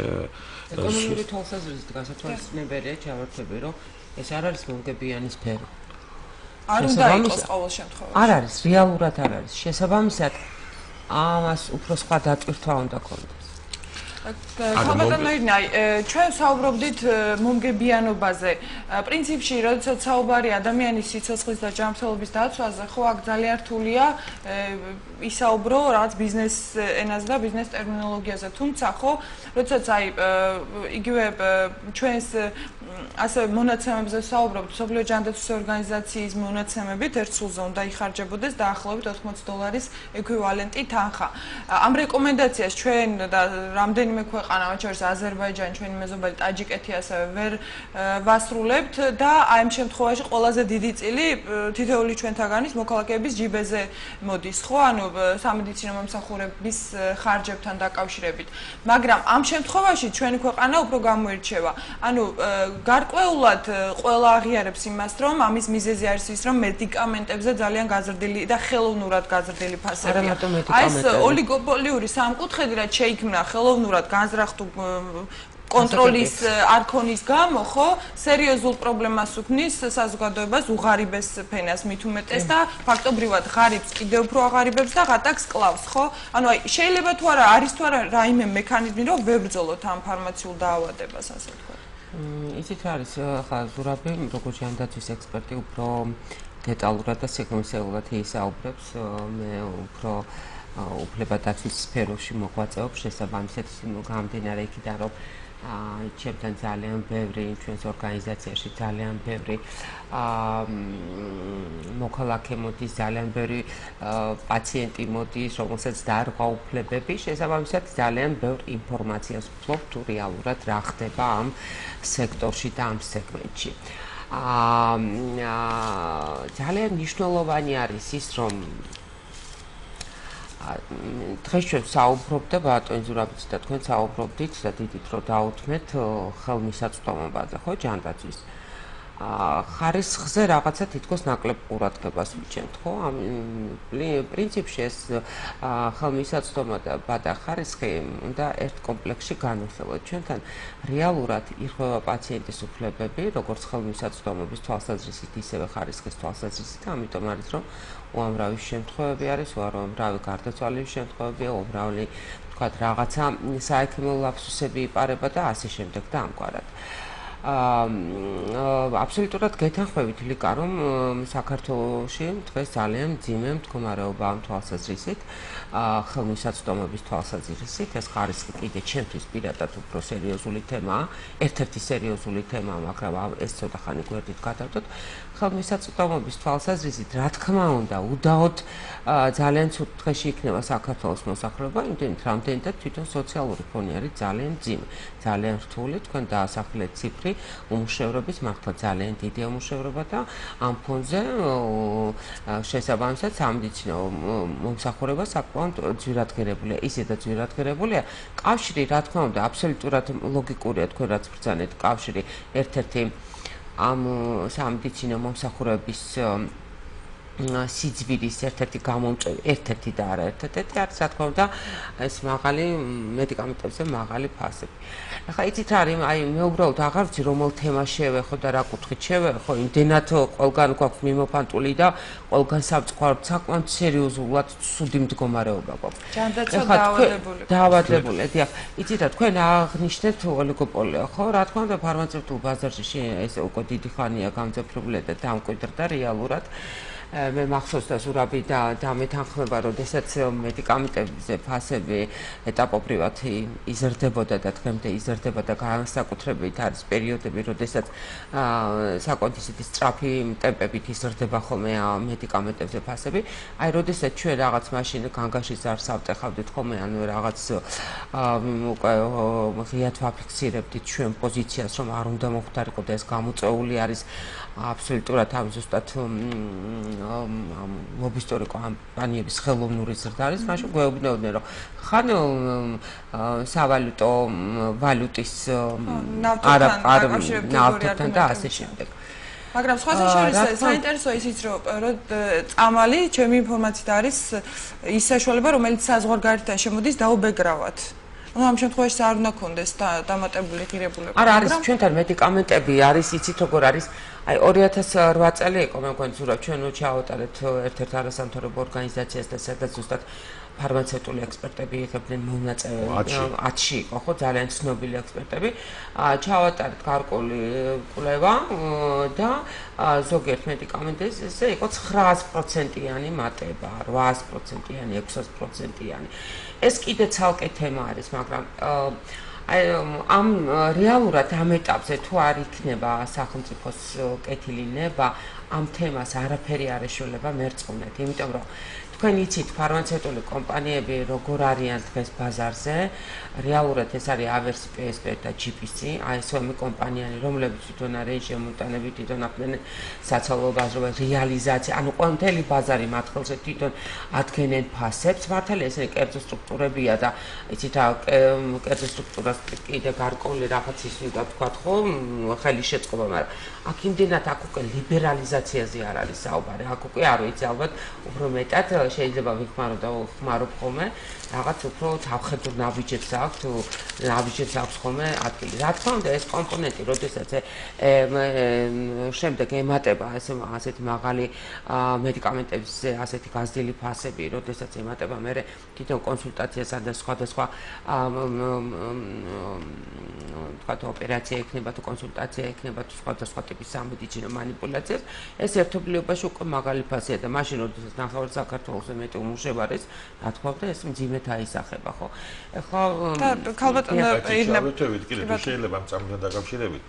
[SPEAKER 3] ეკონომიკური თვალსაზრისით გასათვალისწინებელია ჩავარდები რომ ეს არ არის მომგებიანი სფერო
[SPEAKER 1] არ უნდა იყოს ყოველ შემთხვევაში
[SPEAKER 3] არ არის რეალურად არ არის შესაბამისად ამას უფრო სხვა დატვირთვა უნდა ქონდეს
[SPEAKER 1] ხალხადანაირნი ჩვენ საუბრობდით მომგებიანობაზე. პრინციპში, როდესაც საუბარი ადამიანის სიცოცხლის და ჯანმრთელობის დაცვაზე, ხო აქ ძალიან რთულია ისაუბრო რაღაც ბიზნეს ენაზე და ბიზნეს ტერმინოლოგიაზე. თუმცა, ხო, როდესაც აი იგივე ჩვენს ასე მონაცემებზე საუბრობთ, სოფლიო ჯანდაცვის ორგანიზაციის მონაცემებით ერთ სულზე უნდა იხარჯებოდეს დაახლოებით $80 ექვივალენტი თანხა. ამ რეკომენდაციას ჩვენ და რამდენიმე ქვეყანა, მათ შორის აზერბაიჯანი, ჩვენი მეზობელი ტაჯიკეთი ასევე ვერ ვასრულებთ და აი ამ შემთხვევაში ყველაზე დიდი წილი თითოეული ჩვენთაგანის მოქალაქეების ჯიბეზე მოდის, ხო? ანუ სამედიცინო მომსახურების ხარჯებთან დაკავშირებით. მაგრამ ამ შემთხვევაში ჩვენი ქვეყანა უფრო გამოირჩევა. ანუ გარკვეულად ყველა აღიარებს იმას, რომ ამის მიზეზი არის ის, რომ მედიკამენტებზე ძალიან გაზრდილი და ხელოვნურად გაზრდილი ფასებია. აი ეს ოლიგოპოლიური სამკუთხედი რაც შეიქმნა ხელოვნურად განზრახტულ კონტროლის არქონის გამო, ხო, სერიოზულ პრობლემას უქმნის საზოგადოებას უღარიბეს ფენას მით უმეტეს და ფაქტობრივად ღარიბს კიდევ უფრო აღარიბებს და ღატაკს კლავს, ხო? ანუ აი შეიძლება თუ არა არის თუ არა რაიმე მექანიზმი, რომ ვებრძოლოთ ამ ფარმაციულ დაავადებას, ასე ვთქვათ.
[SPEAKER 3] ისიც არის ხა ზურაბი, როგორც ჯანდაცვის ექსპერტი უფრო დეტალურად და სიღრმისეულად ისაუბრებს, მე უფრო უფლებადაცვის სფეროში მოღვაწეობ, შესაბამისად გამომდინარე იქიდან, რომ ჩემთან ძალიან ბევრი ჩვენს ორგანიზაციაში ძალიან ბევრი მოქალაქე მოდის, ძალიან ბევრი პაციენტი მოდის, რომელსაც დაარღვა უფლებები, შესაბამისად ძალიან ბევრ ინფორმაციას ვფლობ თუ რეალურად რა ხდება ამ სექტორში და ამ სეგმენტში. ძალიან მნიშვნელოვანი არის ის, რომ დღეს ჩვენ საუბრობთ და ბატონი ზურაბიც და თქვენ საუბრობდით და დიდით რომ დაუთმეთ ხელმისაწვდომობაზე, ხო, ჯანდაცვის. ხარისხზე რაღაცა თითქოს ნაკლებ ყურადღებას ვიჩენთ, ხო? ამ პრინციპში ეს ხელმისაწვდომა და ხარისხი უნდა ერთ კომპლექსში განვიხილოთ. ჩვენთან რეალურად ირღვევა პაციენტის უფლებები, როგორც ხელმისაწვდომობის თვალსაზრისით, ისევე ხარისხის თვალსაზრისით, ამიტომ არის რომ უამრავი შემთხვევები არის, უამრავი გარდაცვალების შემთხვევებია, უამრავი, თქვათ, რაღაცა საექიმო ლაფსუსები იპარება და ასე შემდეგ და ამგვარად. აბსოლუტურად გეთანხმებით ლიკა, რომ საქართველოში დღეს ძალიან მძიმე მდგომარეობა ამ თვალსაზრისით, ხელმისაწვდომობის თვალსაზრისით, ეს ხარისხი კიდე ჩემთვის პირადად უფრო სერიოზული თემაა, ერთ-ერთი სერიოზული თემაა, მაგრამ ეს ცოტა ხანი გვერდით გადავდოთ. ხელმისაწვდომობის თვალსაზრისით, რა თქმა უნდა, უდაოდ ძალიან ცუდ დღეში იქნება საქართველოს მოსახლეობა, იმდენით, რამდენადაც თვითონ სოციალური ფონი არის ძალიან მძიმე, ძალიან რთული, თქვენ დაასახელეთ ციფრი უმუშევრობის, მართლა ძალიან დიდი უმუშევრობა და ამ ფონზე შესაბამისად სამედიცინო მომსახურება საკმაოდ ძვირადღირებულია, ისედაც ძვირადღირებულია. კავშირი, რა თქმა უნდა, აბსოლუტურად ლოგიკურია, თქვენ რაც ბრძანეთ, კავშირი ერთ-ერთი ამ სამედიცინო მომსახურების სიძვირის ერთ-ერთი გამომწვევი, ერთ-ერთი და არა ერთ-ერთი არის, რა თქმა უნდა, ეს მაღალი მედიკამენტებზე მაღალი ფასები. ახლა იცით რა არის, აი მე უბრალოდ აღარ ვიცი რომელ თემას შევეხო და რა კუთხით შევეხო, იმდენად ყველგან გვაქვს მიმოფანტული და ყველგან საკმაოდ სერიოზულად ცუდი მდგომარეობა გვაქვს.
[SPEAKER 1] ჯანდაცვა
[SPEAKER 3] დაავადებული. დიახ, იცით რა, თქვენ აღნიშნეთ ოლიგოპოლია, ხო? რა თქმა უნდა, ფარმაცევტულ ბაზარში ეს უკვე დიდი ხანია გამძაფრებული და დამკვიდრდა რეალურად. მე მახსოვს და ზურაბი და მეთანხმება, როდესაც მედიკამენტებზე ფასები ეტაპობრივად იზრდებოდა და დღემდე იზრდება და განსაკუთრებით არის პერიოდები, როდესაც საკმაოდ ისეთი სწრაფი ტემპებით იზრდება ხოლმე მედიკამენტებზე ფასები. აი, როდესაც ჩვენ რაღაც მაშინ განგაში ზარს ავტეხავდით ხოლმე, ანუ რაღაც უკვე ღიად ვაფიქსირებდით ჩვენ პოზიციას, რომ არ უნდა მოხდარიყო და ეს გამოწვეული არის აბსოლუტურად ამ ზუსტად ლობისტური კომპანიების ხელოვნური ზრდა არის, მაშინ გვეუბნებოდნენ, რომ ხან სავალუტო ვალუტის ნავთობთან და ასე შემდეგ.
[SPEAKER 1] მაგრამ სხვათა შორის საინტერესოა ისიც, რომ წამალი, ჩემი ინფორმაციით არის ის საშუალება, რომელიც საზღვარგარეთთან შემოდის დაუბეგრავად. ну ამ შემთხვევაში არ უნდა კონდეს დამატებული ღირებულება.
[SPEAKER 3] არა, არის ჩვენთან მედიკამენტები, არის იცით როგორ არის. აი 2008 წელი იყო, მე მგონი ზურაბ, ჩვენ ჩავატარეთ ერთ-ერთ არასამთავრობო ორგანიზაციას და სადაც ზუსტად ფარმაცევტული ექსპერტები იღებდნენ მონაწილეობას. 10-ში იყო, ხო, ძალიან ცნობილი ექსპერტები. ჩავატარეთ გარკვეული კვლევა და ზოგიერთ მედიკამენტებზე იყო 900%-იანი მატება, 800%-იანი, 600%-იანი. ეს კიდე ცალკე თემა არის, მაგრამ აი ამ რეალურად ამ ეტაპზე თუ არ იქნება სახელმწიფოს კეთილი ნება, ამ თემას არაფერი არ ეშველება მერწყვნეთ, იმიტომ რომ თქვენ იცით ფარმაცევტული კომპანიები როგორ არიან დღეს ბაზარზე, რეალურად ეს არის ავერსი PSP და GPC, აი ეს ორი კომპანიანი, რომლებიც თვითონ არის შემოტანები, თვითონ ახდენენ საცალო ბაზრობა, რეალიზაცია, ანუ ყველი ბაზარი მათ ხელზე თვითონ ადგენენ ფასებს, მართალია ეს კერძო სტრუქტურებია და იცით რა კერძო სტრუქტურას კიდე გარკვეული რაღაც ის უნდა თქვა ხო, ხელი შეწყობა, მაგრამ აქ იმდენად აქ უკვე ლიბერალიზაცია მობილიზაციაზე არ არის საუბარი. აქ უკვე არ ვიცი, ალბათ უფრო მეტად შეიძლება ვიხმაროთ ხოლმე რაღაც უფრო თავხედურ ნაბიჯებს აქვს, თუ ნაბიჯებს აქვს ხოლმე ადგილი. რა თქმა უნდა, ეს კომპონენტი, როდესაც შემდეგ ემატება ასეთი მაღალი მედიკამენტებზე ასეთი გაზრდილი ფასები, როდესაც ემატება მე თვითონ კონსულტაციასა და სხვადასხვა თქვათ ოპერაცია ექნება თუ კონსულტაცია ექნება თუ სხვადასხვა ტიპის სამედიცინო მანიპულაციას, ეს ერთობლიობაში უკვე მაღალი ფასია და მაშინ როდესაც ნახევარ საქართველოს მეტი უმუშევა არის, რა თქმა უნდა ეს მძიმედ აისახება, ხო? ეხლა
[SPEAKER 1] ქალბატონო
[SPEAKER 2] ირნაბეთებით კიდე თუ შეიძლება ამ წამთან დაკავშირებით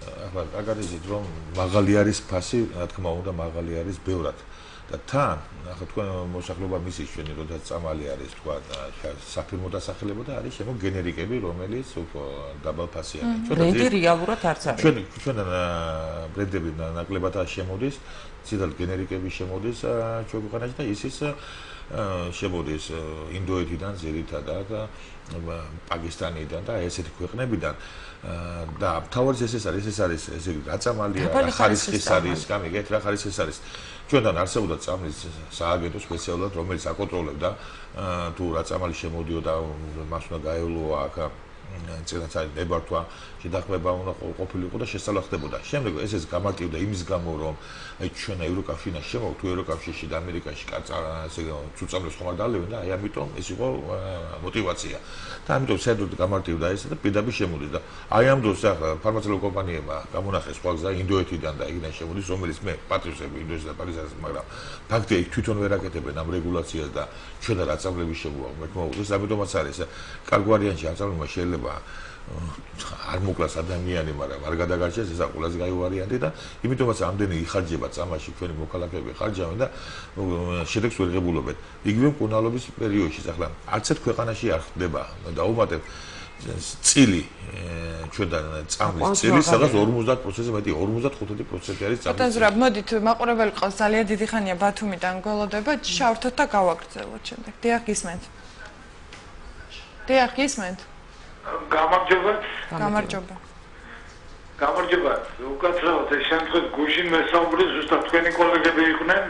[SPEAKER 2] ახლა აგარიზით რომ მაღალი არის ფასი, რა თქმა უნდა მაღალი არის ბევრად და თან ახლა თქვენ მოსახლეობა მისის ჩვენი როდესაც წამალი არის თქვა საფირმო დასახელება და არის შემო გენერიკები რომელიც უფრო დაბალ ფასიანია.
[SPEAKER 3] ბრენდი რეალურად არც არის.
[SPEAKER 2] ჩვენ ბრენდები ნაკლებადაა შემოდის, ციდალ გენერიკები შემოდის ჩვენ ქვეყანაში და ისიც შემოდის ინდოეთიდან ძირითადად პაკისტანიდან და ესეთი ქვეყნებიდან და თავარს ეს არის ესე რაწამალია რა ხარისხის არის გამიგეთ რა ხარისხის არის ჩვენთან არსებობდა წამლის სააგენტო სპეციალურად რომელიც აკონტროლებდა თუ რაწამალი შემოდიოდა მას უნდა გაევლოა აქ წინასწარ ნებართვა შედახმება უნდა ყოფილიყო და შესაძლებლობა. შემდეგ ეს გამარტივდა იმის გამო რომ აი ჩვენ ევროკავშირიდან შემოვთ თუ ევროკავშირში და ამერიკაში ესე წუწამლებს ხომ არ დალევენ და აი ამიტომ ეს იყო мотивация. და ამიტომ საერთოდ გამარტივდა ეს და პირდაპირ შემოდის და აი ამ დროს ახლა ფარმაცევტულ კომპანიებმა გამონახეს სხვა გზა ინდოეთიდან და იქიდან შემოდის რომელიც მე პატრიოტები ინდოეთიდან და პაკისტანს მაგრამ ფაქტია იქ თვითონ ვერ აკეთებენ ამ რეგულაციას და ჩვენ და რაწამლები შემოვა მე თვითონ ამიტომაც არის კარგ ვარიანტი აწამლება შეიძლება არ მოკლას ადამიანი, მაგრამ არ გადაგარჩეს ეს ყველაზე კაი ვარიანტი და იმიტომაც ამდენი იხარჯება წამაში ჩვენი მოქალაქეები ხარჯავენ და შედეგს ვერ ღებულობენ. იგივე მკურნალობის პერიოდში, ახლა არც ერთ ქვეყანაში არ ხდება დაუმატებ წილი ჩვენთან წამლის წილი სადაც 50%-ზე მეტი 55% არის წამლის.
[SPEAKER 1] ბატონო ზურაბ, მოდით მაყურებელი ყავს ძალიან დიდი ხანია ბათუმიდან გველოდება, შავრთოთ და გავაგრძელოთ შემდეგ. დიახ, გისმენთ. დიახ, გისმენთ. გამარჯობა.
[SPEAKER 4] უკაცრავად ეს შემთხვევით გუშინ მესაუბრი ზუსტად თქვენი კოლეგები იყვნენ.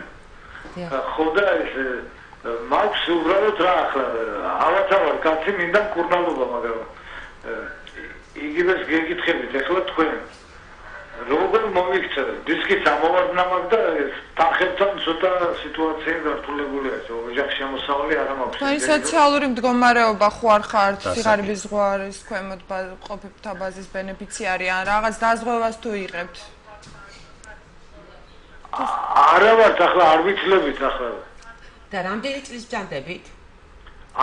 [SPEAKER 4] ხო და ეს მაქვს უბრალოდ რა ახლა ავაცავარ კაცი მინდა მკურნალობა მაგრამ იგივეს გეკითხებით ახლა თქვენ როგორ მომიქცა დისკის ამოვარდნა მაქვს და თანხებთან ცოტა სიტუაცია გართულებული არის ოჯახ შემოსავალი არ მაქვს
[SPEAKER 1] აი სოციალური მდგომარეობა ხო არ ხართ სიღარიბის ზღვა არის ქვემოთ ყოფებთა ბაზის ბენეფიციარი ან რაღაც დაზღვევას თუ იღებთ
[SPEAKER 4] არა ვართ ახლა არ ვიცლებით ახლა
[SPEAKER 3] და რამდენი წლის ბრძანდებით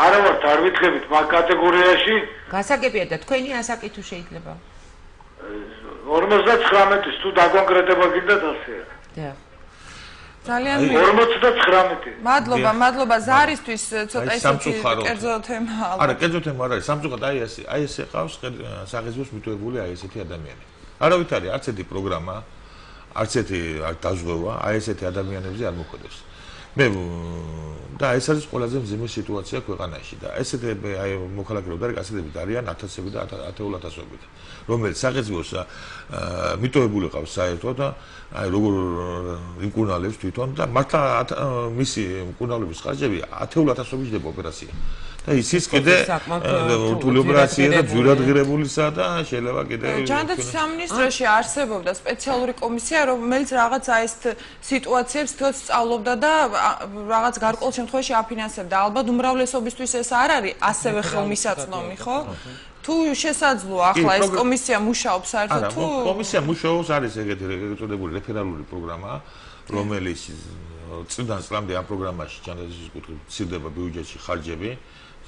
[SPEAKER 4] არა ვართ არ ვიცლებით მაგ კატეგორიაში
[SPEAKER 3] გასაგებია და თქვენი ასაკი თუ შეიძლება
[SPEAKER 4] 59-ის თუ დაკონკრეტება გინდათ ასე.
[SPEAKER 3] დიახ.
[SPEAKER 1] ძალიან
[SPEAKER 4] 59.
[SPEAKER 1] მადლობა ზარისთვის ცოტა ისეთი კერძო თემა.
[SPEAKER 2] არა, კერძო თემა არ არის. სამწუხაროდ აი ეს ეყავს საღიზოს მიტოვებული აი ესეთი ადამიანები. არავით არის არც ერთი პროგრამა, არც ერთი დაზღვევა აი ესეთი ადამიანებზე არ მოხდეს. მე და ეს არის ყველაზე მძიმე სიტუაცია ქვეყანაში და ესეთი აი მოქალაქეები და გასაგებია არიან ათასები და ათეულათასობით რომელიც საღიზოს მიტოვებული ყავს საერთოდ და აი როგორ იმკურნალებს თვითონ და მართლა მისი მკურნალობის ხარჯები ათეულათასობით დება ოპერაცია და ისიც კიდე რთული ოპერაცია და ძვირადღირებულისა და შეიძლება კიდე
[SPEAKER 1] ჯანდაცვის სამინისტროში არსებობდა სპეციალური კომისია რომელიც რაღაც აი ეს სიტუაციებს თვითონ სწავლობდა და რაღაც გარკვეულ შემთხვევაში აფინანსებდა ალბათ უმრავლესობისთვის ეს არ არის ასევე ხელმისაწვდომი ხო თუ შესაძლოა ახლა ეს კომისია მუშაობს საერთოდ თუ
[SPEAKER 2] კომისია მუშაობს არის ეგეთი ეგრეთწოდებული რეფერალური პროგრამა რომელიც წლიდან წლამდე ამ პროგრამაში ჯანდაცვის კუთხით მცირდება ბიუჯეტში ხარჯები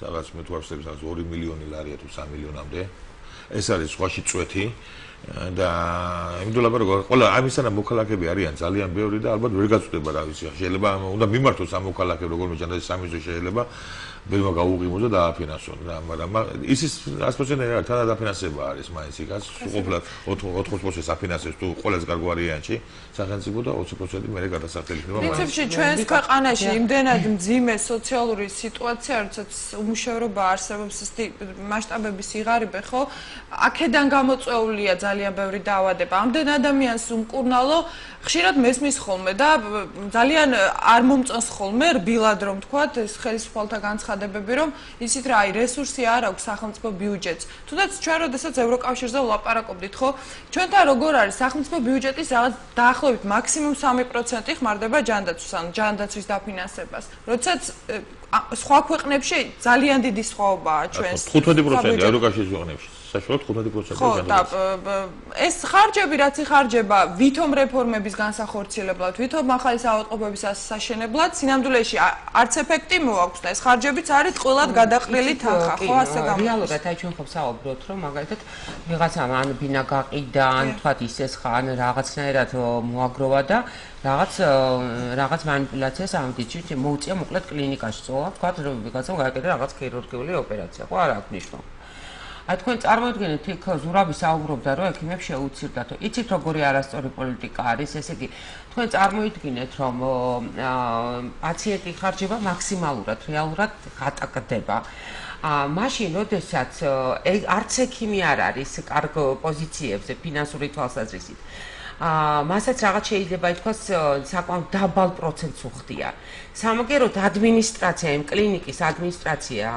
[SPEAKER 2] სადაც მე თუ არ ვსწრებს 2 მილიონი ლარია თუ 3 მილიონამდე ეს არის სხვაში წვეთი და იმდოლაბა როგორ ყველა ამისანა მოქალაქეები არიან ძალიან ბევრი და ალბათ ვერ გაწვდება რა ვიცი შეიძლება უნდა მიმართოს ამ მოქალაქეებს როგორ ჯანდაცვის სამინისტრო შეიძლება ბელმა გაუღიმოს და დააფინანსონ რა მაგრამ ისის 100% არა თანა დაფინანსება არის მაინც იქაც ყოფილად 80% აფინანსებს თუ ყველაზე კარგ ვარიანტში სახელმწიფო და 20% მერე გადასახდელი ხდება
[SPEAKER 1] პრინციპში ჩვენს ქვეყანაში იმდენად მძიმე სოციალური სიტუაცია როდესაც უმუშევრობა არსებობს მასშტაბების იღარიბე ხო აქედან გამოწვეულია ძალიან ბევრი დაავადება. ამდენ ადამიანს უმკურნალო ხშირად მესმის ხოლმე და ძალიან არ მომწონს ხოლმე რბილად რომ თქვათ ეს ხელისუფალთა განცხადებები რომ ისიც რა აი რესურსი არ აქვს სახელმწიფო ბიუჯეტს. თუნდაც ჩვენ როდესაც ევროკავშირზე ვლაპარაკობდით ხო ჩვენთან როგორ არის სახელმწიფო ბიუჯეტის რაღაც დაახლოებით მაქსიმუმ 3% ხმარდება ჯანდაცვას ან ჯანდაცვის დაფინანსებას. როდესაც სხვა ქვეყნებში ძალიან დიდი სხვაობაა ჩვენს
[SPEAKER 2] 15% ევროკავშირის ქვეყნებში საშუალოდ 15%
[SPEAKER 1] ხო და ეს ხარჯები რაც იხარჯება ვითომ რეფორმების განსახორციელებლად ვითომ ახალი საავადმყოფოების საშენებლად სინამდვილეში არც ეფექტი მოაქვს და ეს ხარჯებიც არის ტყუილად გადაყრილი თანხა ხო ასე გამოდის
[SPEAKER 3] რეალურად აი ჩვენ ხო ვსაუბრობთ რომ მაგალითად ვიღაცამ ან ბინა გაყიდა ან თქვათ ისესხა ან რაღაცნაირად მოაგროვა და რაღაც манипуляციას ამდიჩით მოუწია მოკლედ კლინიკაში წოლა თქვათ რომ ვიღაცამ გააკეთა რაღაც ქირურგიული ოპერაცია ხო არ აქვს ნიშნობა აი თქვენ წარმოიდგინეთ იქ ზურაბი საუბრობდა რომ ექიმებს შეუცირდათ იცით როგორი არასწორი პოლიტიკა არის ესე იგი თქვენ წარმოიდგინეთ რომ პაციენტი ხარჯება მაქსიმალურად რეალურად გატაკდება მაშინ როდესაც არც ექიმი არ არის კარგ პოზიციებზე ფინანსური თვალსაზრისით მასაც რაღაც შეიძლება ითქვას საკმაოდ დაბალ პროცენტს უხდია სამაგეროდ ადმინისტრაცია იმ კლინიკის ადმინისტრაცია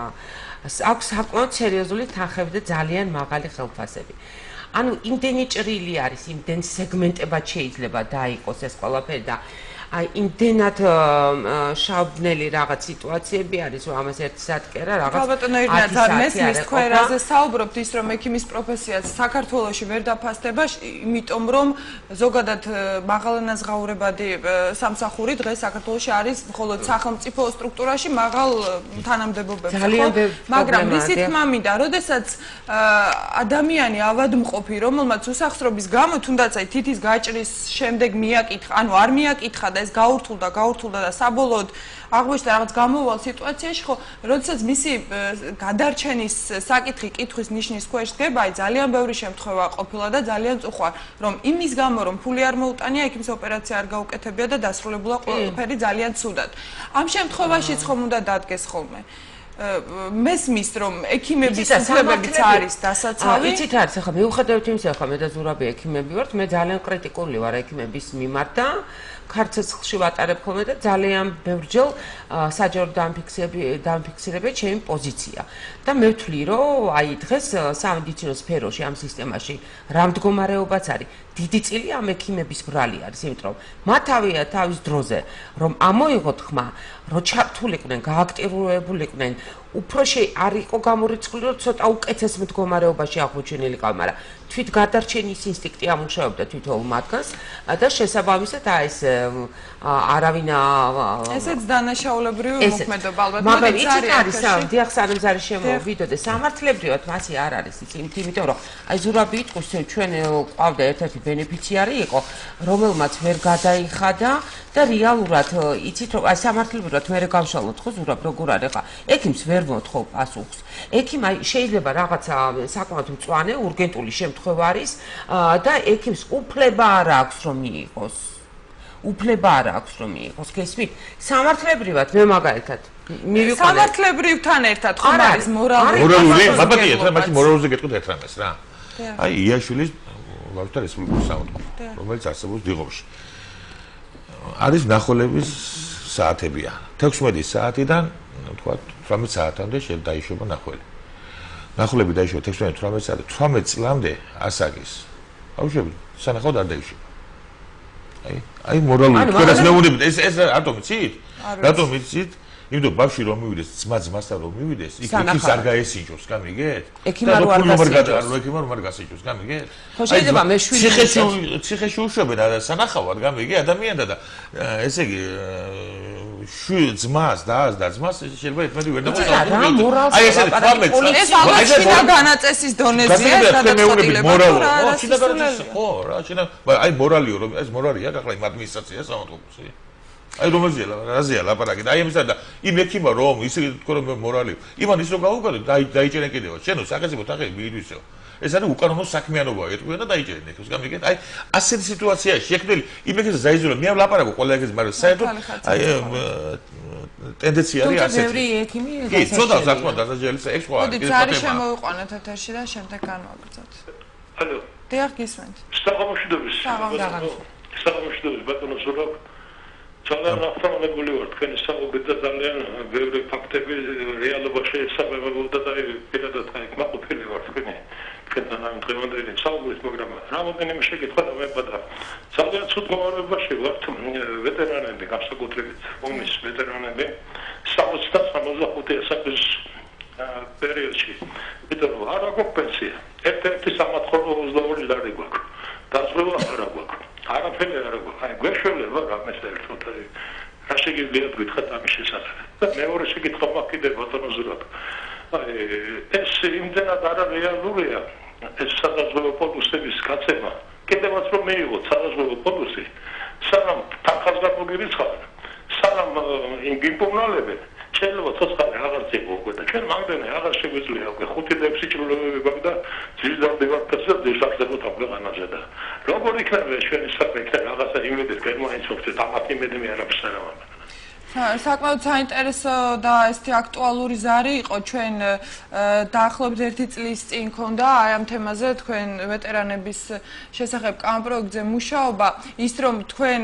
[SPEAKER 3] აქვს საკმაოდ სერიოზული თანხები და ძალიან მაღალი ხელფასები. ანუ იმდენი ჭრილი არის, იმდენ სეგმენტებად შეიძლება დაიყოს ეს ყველაფერი და აი იმდენად შავბნელი რაღაც სიტუაციები არის, რომ ამას ერთი სატკერა რაღაც
[SPEAKER 1] ალბათ ნერვიად მესმის თქვენ რაზე საუბრობთ ის რომ ექიმის პროფესიაც საქართველოში ვერ დაფასდება, იმიტომ რომ ზოგადად მაღალანაზღაურებადი სამსახური დღეს საქართველოში არის მხოლოდ სახელმწიფო სტრუქტურაში მაღალ თანამდებობებში, მაგრამ მისი თქმა მინდა, როდესაც ადამიანი ავადმყოფი, რომელმაც უსახსრობის გამო თუნდაც აი თითის გაჭრის შემდეგ მიაკითხა, ანუ არ მიაკითხა და ეს გაურთულდა და საბოლოოდ აღმოჩნდა რაღაც გამოვალ სიტუაციაში, ხო, როდესაც მისი გადარჩენის საკითხი კითხვის ნიშნის ქვეშ დგება, აი ძალიან ბევრი შემთხვევა ყოფილა და ძალიან წუხვა, რომ იმის გამო რომ ფული არ მოუტანია, ექიმს ოპერაცია არ გაუკეთებია და დასრულებულა ყველაფერი ძალიან ცუდად. ამ შემთხვევაშიც ხომ უნდა დადგეს ხოლმე. მესმის რომ ექიმების უფლებებიც არის დასაცავი.
[SPEAKER 3] იცით არის, ახლა მიუხედავად იმისა, ახლა მე და ზურაბი ექიმები ვართ, მე ძალიან კრიტიკული ვარ ექიმების მიმართ და ქარცეცხლში ვატარებ ხოლმე და ძალიან ბევრჯერ საჯარო დამფიქსირებია ჩემი პოზიცია. და მე ვთვლი, რომ აი დღეს სამედიცინო სფეროში ამ სისტემაში რა მდგომარეობაც არის, დიდი წილი ამ ექიმების ბრალი არის, იმიტომ რომ მათ თავის დროზე რომ ამოიღოთ ხმა, რომ ჩართულიყვნენ, გააქტიურებულიყვნენ, უფრო არ იყო გამორიცხული, რომ ცოტა უკეთეს მდგომარეობაში აღმოჩენილიყავ, მაგრამ თვით გადარჩენის ინსტინქტი ამუშავებდა თვითონ მათგანს და შესაბამისად აი ეს არავინ
[SPEAKER 1] ესეც დანაშაულებრივი მოქმედება ალბათ
[SPEAKER 3] მაგრამ იცით არის დიახ სანამ ზარი შემოვიდოდე სამართლებრივად მასი არ არის იმიტომ რომ აი ზურაბი იტყვის ჩვენ ყავდა ერთ-ერთი ბენეფიციარი იყო რომელმაც ვერ გადაიხადა და რეალურად იცით რომ აი სამართლებრივად მე გავშალოთ ხო ზურაბ როგორ არის ხა ექიმს ვერ მოთხოვ პასუხს ექიმ აი შეიძლება რაღაცა საკმაოდ მწვანე ურგენტული შემთხვევა არის და ექიმს უფლება არ აქვს რომ მიიღოს უფლება არ აქვს რომ მიიღოს გესმით სამართლებრივად მე მაგალითად მივიყვანე
[SPEAKER 1] სამართლებრივთან ერთად ხომ არის მორალური
[SPEAKER 2] მაბატია თქვენ მაშინ მორალურზე გეტყვით ერთ რამეს რა აი იაშვილის ვართა რესპუბლიკის საავადმყოფო რომელიც არსებობს დიღომში არის ნახულების საათებია 16 საათიდან თქვა 18 საათამდე დაიშვება ნახული ნახულები დაიშვება 16-18 საათი 18 წლამდე ასაგის აუშვები სანახავად არ დაიშვება აი მორალური თქვენას მეუბნებით ეს რატომ იცით? რატომ იცით? იმიტომ ბავშვი რომ მივიდეს ძმასთან რომ მივიდეს იქ ექიმს არ გაესინჯოს, გამიგეთ?
[SPEAKER 3] ექიმ არ გასინჯოს.
[SPEAKER 2] ექიმ არ გასინჯოს, გამიგეთ?
[SPEAKER 3] ხო შეიძლება მე შვილი
[SPEAKER 2] ციხეში უშვებენ სანახავად, გამიგე ადამიანთა და ესე იგი ძმას და ძმას შეიძლება ერთმანეთი ვერ
[SPEAKER 3] დაუყოვნოს.
[SPEAKER 2] აი ესე 18
[SPEAKER 1] ეს ალბათ შინა განაწესის დონეზეა გადაწყვეტილება.
[SPEAKER 2] ხო, რა შინა აი მორალიო რომ ეს მორალია ახლა იმ ადმინისტრაციას სამართლობსი. აი რაზეა ლაპარაკი და აი ამისა და იმ ექიმა რომ ისე თქო რომ მორალი იმან ის რომ გაუგადო დაიჭერენ კიდევ შენო სახელმწიფო თანხები მიიდვისო ეს არის უკანონო საქმიანობა ეტყვია და დაიჭერენ ექიმს გამიგეთ აი ასეთი სიტუაციაში შექმნილი იმ ექიმს დაიზოლო მე ვლაპარაკო ყველა ექიმს მაგრამ საერთოდ აი ტენდენცია არის ასეთი
[SPEAKER 3] ბევრი ექიმი
[SPEAKER 2] კი ცოტა საკმაოდ დასაჯელია ეს სხვა
[SPEAKER 1] მოდი ზარი შემოვიყვანოთ ეთერში და შემდეგ განვაგრძოთ
[SPEAKER 4] ალო
[SPEAKER 1] დიახ, გისმენთ.
[SPEAKER 4] საღამოშიდობის ბატონო ზურაბ ძალიან აღთქმული ვარ თქვენი საუბრით და ძალიან ბევრი ფაქტები რეალობაში ესაბამებოდა და პირადად მაყოფილი ვარ თქვენთან ამ დღევანდელი საუბრის პროგრამა. რამოდენიმე შეკითხვა და მებადა. ძალიან ცუდ მდგომარეობაში ვართ ვეტერანები, განსაკუთრებით ომის ვეტერანები 60-65 ასაკის პერიოდში. ვიდრე არ აქვს პენსია. ერთ-ერთი 322 ლარი გვაქვს. დაზღვევა არ აქვს. არაფერი არ აქვს. აი გვეშველება რამეს ერთად. რა შეგიძლიათ გითხრათ ამის შესახებ? და მეორე შეკითხვა მაქვს ბატონო ზურაბ. აი ეს იმდენად არარეალურია ეს სადაზღვევო პონუსების გაცემა. კიდევაც რომ მიიღოთ სადაზღვევო პონუსი, სანამ თანხას გამოგირიცხავენ, სანამ იმგიმპოვნალებენ, შეიძლება ცოცხალი აღარ წიყო უკვე და ჩვენ მაგდენე აღარ შეგვიძლია უკვე 5-6 ჭრილობები გვაქვს და ძილდავდებათ და დაშახდებოთ ამ ქვეყანაზე და როგორ იქნება ჩვენი საფრთხე რაღაცა იმედის გერმანიის ამათ იმედი მე არაფერს არ ამბობ.
[SPEAKER 1] საკმაოდ საინტერესო და ესეთი აქტუალური ზარი იყო ჩვენ დაახლოებით 1 წლის წინ ქონდა აი ამ თემაზე თქვენ ვეტერანების შესახებ კამპროექტზე მუშაობა ის რომ თქვენ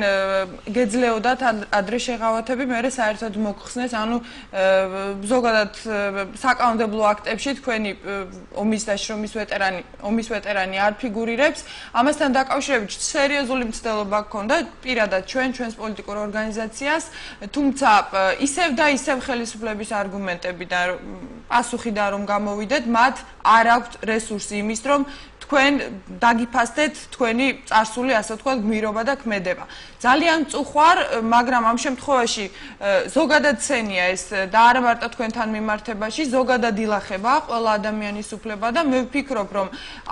[SPEAKER 1] გეძლეოდათ ადრე შეღავათები მე საერთოდ მოგხსნეს ანუ ზოგადად საკანონმდებლო აქტებში თქვენი ომის დაშრომის ომის ვეტერანი არ ფიგურირებს ამასთან დაკავშირებით სერიოზული მცდელობა გქონდა პირადად ჩვენს პოლიტიკურ ორგანიზაციას ისევ და ისევ ხელისუფლების არგუმენტებიდან პასუხიდან რომ გამოვიდეთ, მათ არ აქვთ რესურსი იმის, რომ თქვენ დაგიფასდეთ თქვენი წარსული, ასე ვთქვათ, გმირობა და ქმედება. ძალიან მწუხვარ, მაგრამ ამ შემთხვევაში ზოგადად ცენია ეს და არა მარტო თქვენთან მიმართებაში, ზოგადად ილახება ყველა ადამიანის უფლება და მე ვფიქრობ, რომ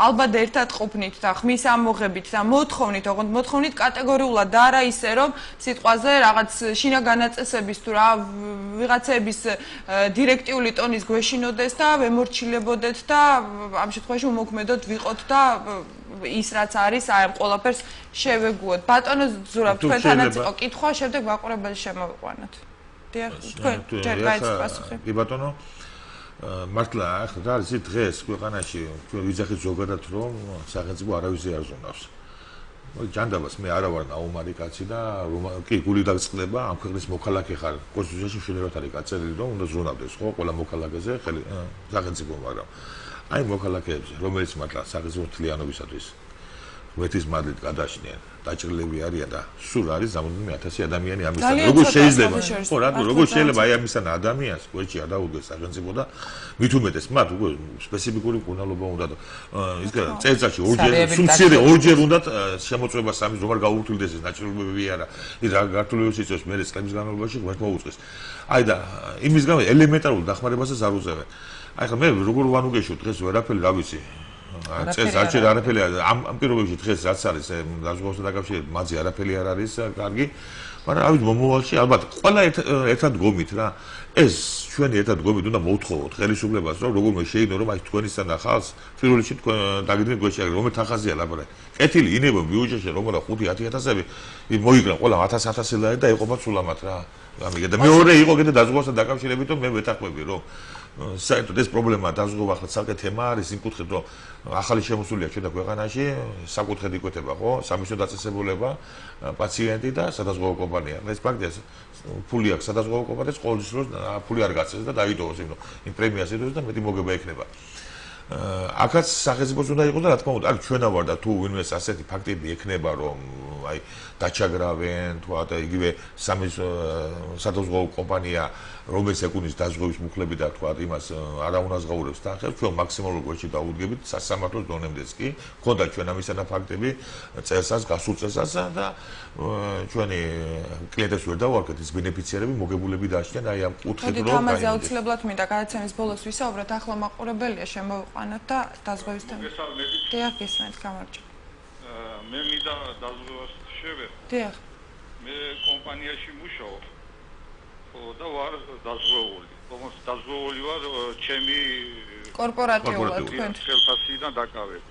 [SPEAKER 1] ალბათ ერთად ყოფნით და ხმის ამოღებით და მოთხოვნით, ოღონდ მოთხოვნით კატეგორიულად და არა ისე, რომ სიტყვაზე რაღაც შინაგან ნაწესების თუ რა ვიღაცების დირექტიული ტონის გვეშინოდეს და ვემორჩილებოდეთ და ამ შემთხვევაში უმოქმედოდ ვიყოთ და ის რაც არის აი ამ ყველაფერს შევეგუოთ. ბატონო ზურაბ, თქვენთანაც იყო კითხვა, შემდეგ მაყურებელი შემოვიყვანოთ. დიახ, თქვენ ჯერ გაიცით პასუხი.
[SPEAKER 2] კი ბატონო, მართლა ახლა რა არის დღეს ქვეყანაში ჩვენ ვიძახით ზოგადად რომ სახელმწიფო არავის არ ზონავს. ჯანდაბას მე არა ვარ ნაუმარი კაცი და კი გული დაგწყდება ამ ქვეყნის მოქალაქე ხარ. კონსტიტუციაში შედარებით არის გაწერილი რომ უნდა ზრუნავდეს ხო ყველა მოქალაქეზე სახელმწიფო მაგრამ აი მოქალაქეებზე რომელიც მართლა სახელმწიფო თლიანობისათვის ღმერთის მადლით გადაშნიან დაჭრილები არიან და სულ არის ზამთრული 1000 ადამიანი ამისთან როგორ შეიძლება ხო რა როგორ შეიძლება აი ამისთან ადამიანს გვერდში არ დაუდგეს სახელმწიფო და მით უმეტეს მათ უკვე სპეციფიკური მკურნალობა უნდა და ის წელიწადში ორჯერ უნდა შემოწმება სამის რომ არ გაურთულდეს ეს დაჭრილებები არა ის რა გართულებას იწევს მე წლების განმავლობაში ღმერთ მოუწყეს აი და იმის გამო ელემენტარულ დახმარებასაც არ უზევენ აი ხა მე როგორ ვანუგეშო დღეს ვერაფერი რა ვიცი წელს არჩევ არაფერი ამ პირობებში დღეს რაც არის დაზღვევასთან დაკავშირებით მაძე არაფერი არ არის კარგი მაგრამ ავით მომავალში ალბათ ყველა ერთად გომით რა ეს ჩვენი ერთად გომით უნდა მოვთხოვოთ ხელისუფლებას რომ როგორ მე შეიძლება რომ აი თქვენისთან ახალს პირველში თქვენ დაგიდგენთ გვეშე რომელ თანხაზეა ლაპარაკი კეთილი ინებო ბიუჯეტში რომელ 5-10.000-ები მოიგრან ყველა 1000 ლარი და ეყოფა სულამად რა გამიგე და მეორე იყო კიდე დაზღვევასთან დაკავშირებით რომ მე ვეთაყვები რომ საერთოდ ეს პრობლემა დაზღვევა ახლა ცალკე თემა არის იმ კუთხით რომ ახალი შემოსულია ჩვენ და ქვეყანაში საკუთრად იკვეთება ხო სამისო დაწესებულება პაციენტი და სადაზღვევო კომპანია ეს ფაქტია ფული აქვს სადაზღვევო კომპანიას ყოველთვის რომ ფული არ გაწეს და დაიდოვოს იმ პრემიას იდოს და მეტი მოგება ექნება აქაც სახელმწიფოს უნდა იყოს და რა თქმა უნდა აქ ჩვენა ვარ და თუ ვინმეს ასეთი ფაქტები ექნება რომ აი დაჩაგრავენ თუ და იგივე სამისო სადაზღვევო კომპანია რომელიც ეკუნის დაზღვევის მუხლები და თქვა იმას არა უნაზღაურებს და ახლა ჩვენ მაქსიმალურ გვერდში დაუდგებით სასამართლოს დონემდეც კი ქონდა ჩვენ ამისანა ფაქტები წელსაც გასულ წელსაც და ჩვენი კლიენტებს ვერ დავარქეთ ის ბენეფიციარები მოგებულები დააშნიან აი ამ კუთხით რომ
[SPEAKER 1] ამაზე აუცილებლად მინდა გადაცემის ბოლოს ვისაუბროთ ახლა მაყურებელია შემოვიყვანოთ და დაზღვევის თემა დიახ გესმენთ გამარჯობა
[SPEAKER 5] მე მინდა დაზღვევას შევეხო
[SPEAKER 1] დიახ
[SPEAKER 5] მე კომპანიაში მუშაობ და ვარ დაზღვეული. თუმცა დაზღვეული ვარ ჩემი
[SPEAKER 1] კორპორატიულად თქვენ
[SPEAKER 5] ხელფასიდან დაკავებით.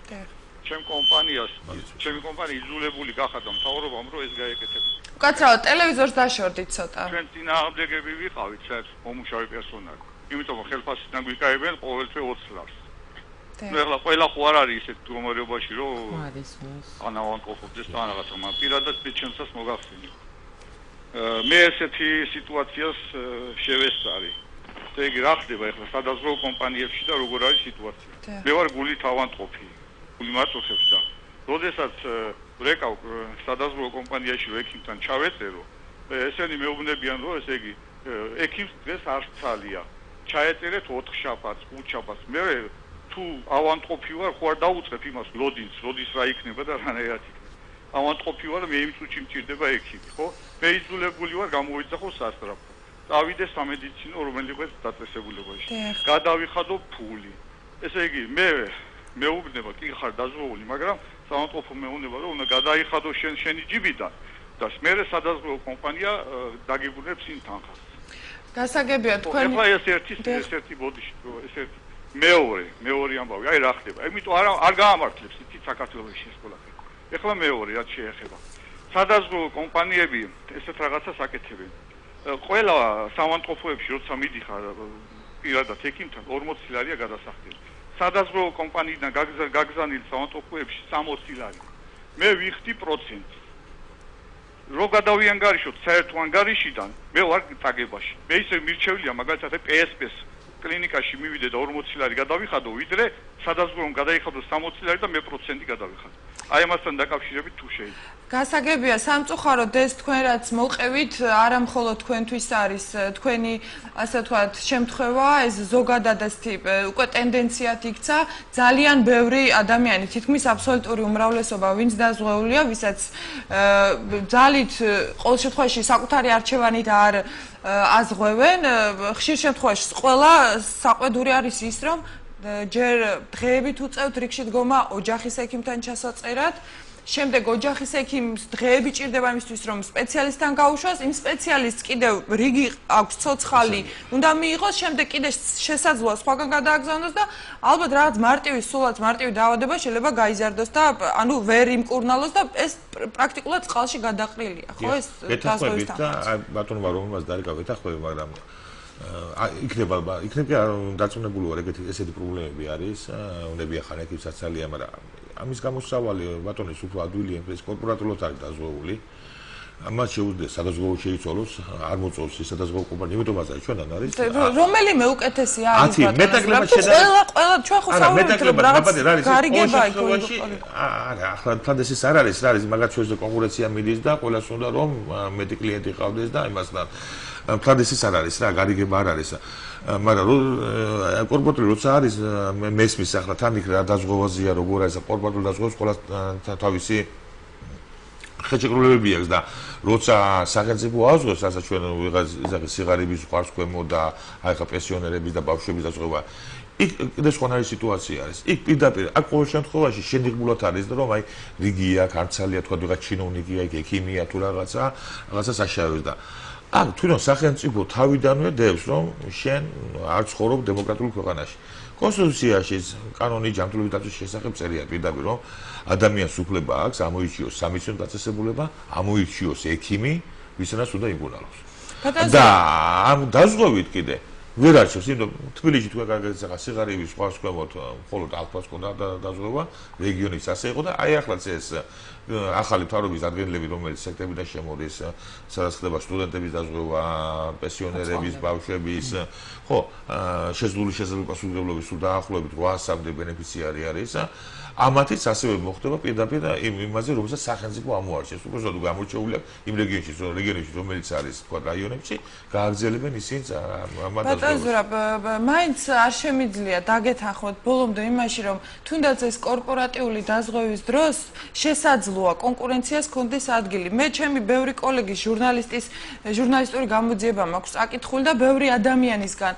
[SPEAKER 5] ჩემ კომპანიას, ჩემი კომპანია იძულებული გახადა მთავრობამ რომ ეს გაეკეთებინა.
[SPEAKER 1] უკაცრავად ტელევიზორს დაშორდით ცოტა.
[SPEAKER 5] ჩვენ წინააღმდეგები ვიყავით საერთოდ მომუშავე პერსონალი. იმიტომ რომ ხელფასიდან გვიკავებენ ყოველთვე 20 ლარს. ნუ ეხლა ყველა ხო არ არის ისეთ მდგომარეობაში რომ
[SPEAKER 3] არის მას
[SPEAKER 5] ანავანტყოფდეს თან რაღაცა მაგრამ პირადად მე ჩემსაც მოგახსენე მე ესეთი სიტუაციას შევესწარი ესე იგი რა ხდება ეხლა სადაზღვევო კომპანიებში და როგორ არის სიტუაცია მე ვარ გულით ავანტყოფი გული მარტოხებს და როდესაც ვრეკავ სადაზღვევო კომპანიაში რო ექიმთან ჩავეწერო ესენი მეუბნებიან რომ ესე იგი ექიმს დღეს არ ცალია ჩაეწერეთ 4 შაბათს 5 შაბათს მე თუ ავანტყოფი ვარ ხო არ დაუწყებ იმას ლოდინს როდის რა იქნება და რანაირად იქნება ავანტყოფი ვარ მე იმ წუთში მჭირდება ექიმი ხო მე იძულებული ვარ გამოვიძახო სასწრაფო წავიდე სამედიცინო რომელიღაც დაწესებულებაში გადავიხადო ფული ესე იგი მე მეუბნება კი ხარ დაზღვეული მაგრამ ავანტყოფო მეუბნება რომ უნდა გადაიხადო შენი ჯიბიდან და მე სადაზღვევო კომპანია დაგებუნებს იმ თანხას
[SPEAKER 1] გასაგებია თქვენ
[SPEAKER 5] ეხლა ეს ერთი ბოდიში ეს ერთი მეორე ამბავი აი რა ხდება იმიტომ არ გაამართლებს იცი საქართველოში ეს ყველაფერი ეხლა მეორე რაც შეეხება სადაზღვევო კომპანიები ესეთ რაღაცას აკეთებენ ყველა სამავანტყოფოებში როცა მიდიხარ პირადად ექიმთან 40 ლარია გადასახდელი სადაზღვევო კომპანიიდან გაგზავნილ სამავანტყოფოებში 60 ლარი მე ვიხდი პროცენტს რო გადავიანგარიშოთ საერთო ანგარიშიდან მე ვარ წაგებაში მე ისე მირჩევლია მაგალითად PSP-ს კლინიკაში მივიდე და 40 ლარი გადავიხადო ვიდრე სადაზღვევომ გადაიხადო 60 ლარი და მე პროცენტი გადავიხადო აი ამასთან დაკავშირებით თუ შეიძლება
[SPEAKER 1] გასაგებია სამწუხაროდ ეს თქვენ რაც მოყევით არა მხოლოდ თქვენთვის არის თქვენი ასე ვთქვათ შემთხვევა ეს ზოგადადაც უკვე ტენდენციად იქცა ძალიან ბევრი ადამიანი თითქმის აბსოლუტური უმრავლესობა ვინც დაზღვეულია ვისაც ძალით ყოველ შემთხვევაში საკუთარი არჩევანით არ აზღვევენ ხშირ შემთხვევაში ყველა საყვედური არის ის რომ ჯერ დღეებით უწევთ რიგში დგომა ოჯახის ექიმთან ჩასაწერად შემდეგ ოჯახის ექიმს დღეები ჭირდება იმისთვის რომ სპეციალისტთან გაუშვას იმ სპეციალისტს კიდევ რიგი აქვს ცოცხალი უნდა მიიღოს შემდეგ კიდე შესაძლოა სხვაგან გადააგზავნოს და ალბათ რაღაც მარტივი დაავადება შეიძლება გაიზარდოს და ანუ ვერ იმკურნალოს და ეს პრაქტიკულად წყალში გადაყრილია ხო ეს
[SPEAKER 2] დაზღვევის და ბატონმა რომელმაც დაიკავა ეთახმები მაგრამ იქნება დაწუნებული ვარ ესეთი პრობლემები არის უნებია ხან ექიმსაც ძალიან მაგრამ ამის გამოსავალი ბატონის უფრო ადვილია ეს კორპორატულად არის დაზღვეული ამას შეუძლია სადაზღვეო შეიცვალოს არ მოწონს ეს სადაზღვეო კომპანია იმიტომაც არის ჩვენთან არის
[SPEAKER 1] რომელიმე უკეთესია არის
[SPEAKER 2] ბატონო
[SPEAKER 1] ყველა ჩვენ ხო საუბრობთ რაღაც გარიგება იქ
[SPEAKER 2] არა ახლა თანდ ეს არ არის მაგათ ჩვენზე კონკურენცია მიდის და ყველას უნდა რომ მეტი კლიენტი ყავდეს და იმასთან ფლადესის არ არის რა გარიგება არ არის მაგრამ კორპორატული როცა არის მესმის ახლა თან იქ რა დაზღვევაზია როგორ არის კორპორატული დაზღვევას ყველა თავისი ხელშეკრულებები აქვს და როცა სახელმწიფო აზღვევს რასაც ჩვენ ვიღაც სიღარიბის ყარს ქვემო და აი ხა პენსიონერების და ბავშვების დაზღვევა იქ კიდე სხვანაირი სიტუაცია არის იქ პირდაპირ აქ ყოველ შემთხვევაში შენიღმულად არის რომ აი რიგია ქარცალია თქვა ვიღაც ჩინოვნიკია იქ ექიმია თუ რაღაცა საშუალებს და ან თვითონ სახელმწიფო თავიდანვე დევს რომ შენ არ ცხოვრობ დემოკრატიულ ქვეყანაში კონსტიტუციაში კანონი ჯანმრთელობის დაცვის შესახებ წერია პირდაპირ რომ ადამიანს უფლება აქვს ამოირჩიოს სამედიცინო დაწესებულება ამოირჩიოს ექიმი ვისაც უნდა იმკურნალოს და ამ დაზღვევით კიდე ვერ არჩევს იმიტომ თბილისში თქვენ კარგად ახლა სიღარიბის ყარს ქვემოთ მხოლოდ ალფას ქონდა დაზღვევა რეგიონის ასე იყო და აი ახლაც ეს ახალი მთავრობის ადგილები რომელიც სექტემბრიდან შემოდის სადაც ხდება სტუდენტების დაზღვევა პენსიონერების ბავშვების ხო შესული პასუხისმგებლობის სულ დაახლოებით 800-მდე ბენეფიციარი არის ამათიც ასევე მოხდება პირდაპირ იმაზე რომელსაც სახელმწიფო ამოარჩევს უბრალოდ გამორჩეული იმ რეგიონებში რომელიც არის თქვა რაიონებში გააგრძელებენ ისინი ამათ
[SPEAKER 1] მაინც არ შემიძლია დაგეთანხმოთ ბოლომდე იმაში რომ თუნდაც ეს კორპორატიული დაზღვევის დროს შესაძლოა კონკურენციას კონდეს ადგილი მე ჩემი ბევრი კოლეგის ჟურნალისტური გამოძიება მაქვს აკითხული და ბევრი ადამიანისგან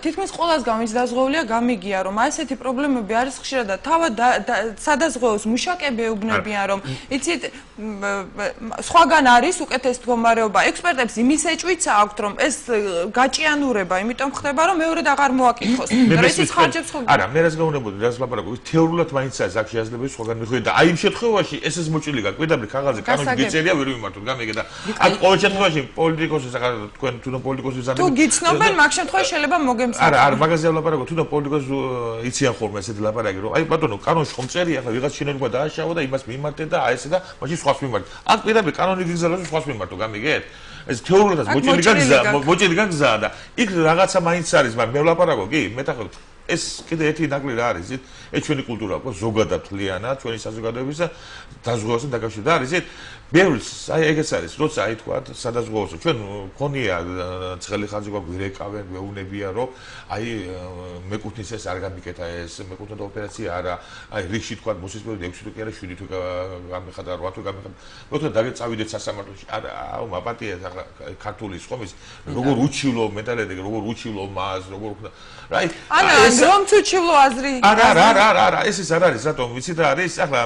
[SPEAKER 1] თითქმის ყველასგან ვინც დაზღვეულია გამიგია რომ ასეთი პრობლემები არის ხშირად და თავად სადაზღვეოს მუშაკები ეუბნებიან რომ იცით სხვაგან არის უკეთესი მდგომარეობა ექსპერტებს იმის ეჭვიც აქვთ რომ ეს გაჭიანურება დახურება, იმიტომ ხდება, რომ მეორედ აღარ მოაკითხოს. და ეს ხარჯებს ხო?
[SPEAKER 2] არა, მე რას გაუნებოდი, რას ლაპარაკობ, თეორიულად მაინც არის აქ შესაძლებელი სხვაგან მიხვიდე და აი იმ შემთხვევაში ეს მოჭილი გაკვირდები ხაღალზე კანონი გიწერია ვერ ვიმართოთ, გამიგე და აქ ყოველ შემთხვევაში პოლიტიკოსი საკუთარ თქვენ თუნდაც პოლიტიკოსი ზარდები
[SPEAKER 1] თუ გიცნობენ, მაგ შემთხვევაში შეიძლება მოგემსახურონ.
[SPEAKER 2] არა, მაგაზე ლაპარაკობ, თუნდაც პოლიტიკოსი იციან ხოლმე ესეთი ლაპარაკი, რომ აი ბატონო, კანონში ხომ წერია, ახლა ვიღაც შენობა დააშავა და იმას მიმართე და აი ესე და მაშინ სხვას მიმართე. აქ პირდაპირ კანონი გიგზავნოს სხვას მიმართო, გამიგეთ? ეს თეორიულად მოჭილი გაგზაა და იქ რაღაცა მაინც არის, მაგრამ მე ვლაპარაკო, კი, მეტახო ეს კიდე ერთი ნაკლი რა არის, ეს ჩვენი კულტურა ყო ზოგადად თლიანად, ჩვენი საზოგადოების დაზღვევასთან დაკავშირებით არის, ბევრს აი ეგეც არის, როცა აი თქვა სადაზღვევოსო, ჩვენ მქონია ცხელი ხანძი გვირეკავენ, გვეუბნებია, რომ აი მეკუთვნის ეს არ გამიკეთა ეს, მეკუთვნოდა ოპერაცია არა, აი რიგში თქვა მოსისმენად 6 თვე კი არა 7 თვე გამიხადა, 8 თვე გამიხადა. მოთხოვნა დაგეწავიდეთ სასამართლოში. არა, აუ მაპატიეთ ახლა ქართული ხომის, როგორ უჩილო მეტალები, როგორ უჩილო მას, როგორ აი
[SPEAKER 1] რომ თუჩილო აზრი
[SPEAKER 2] არა ეს ის არ არის რატომ ვიცით რა არის ახლა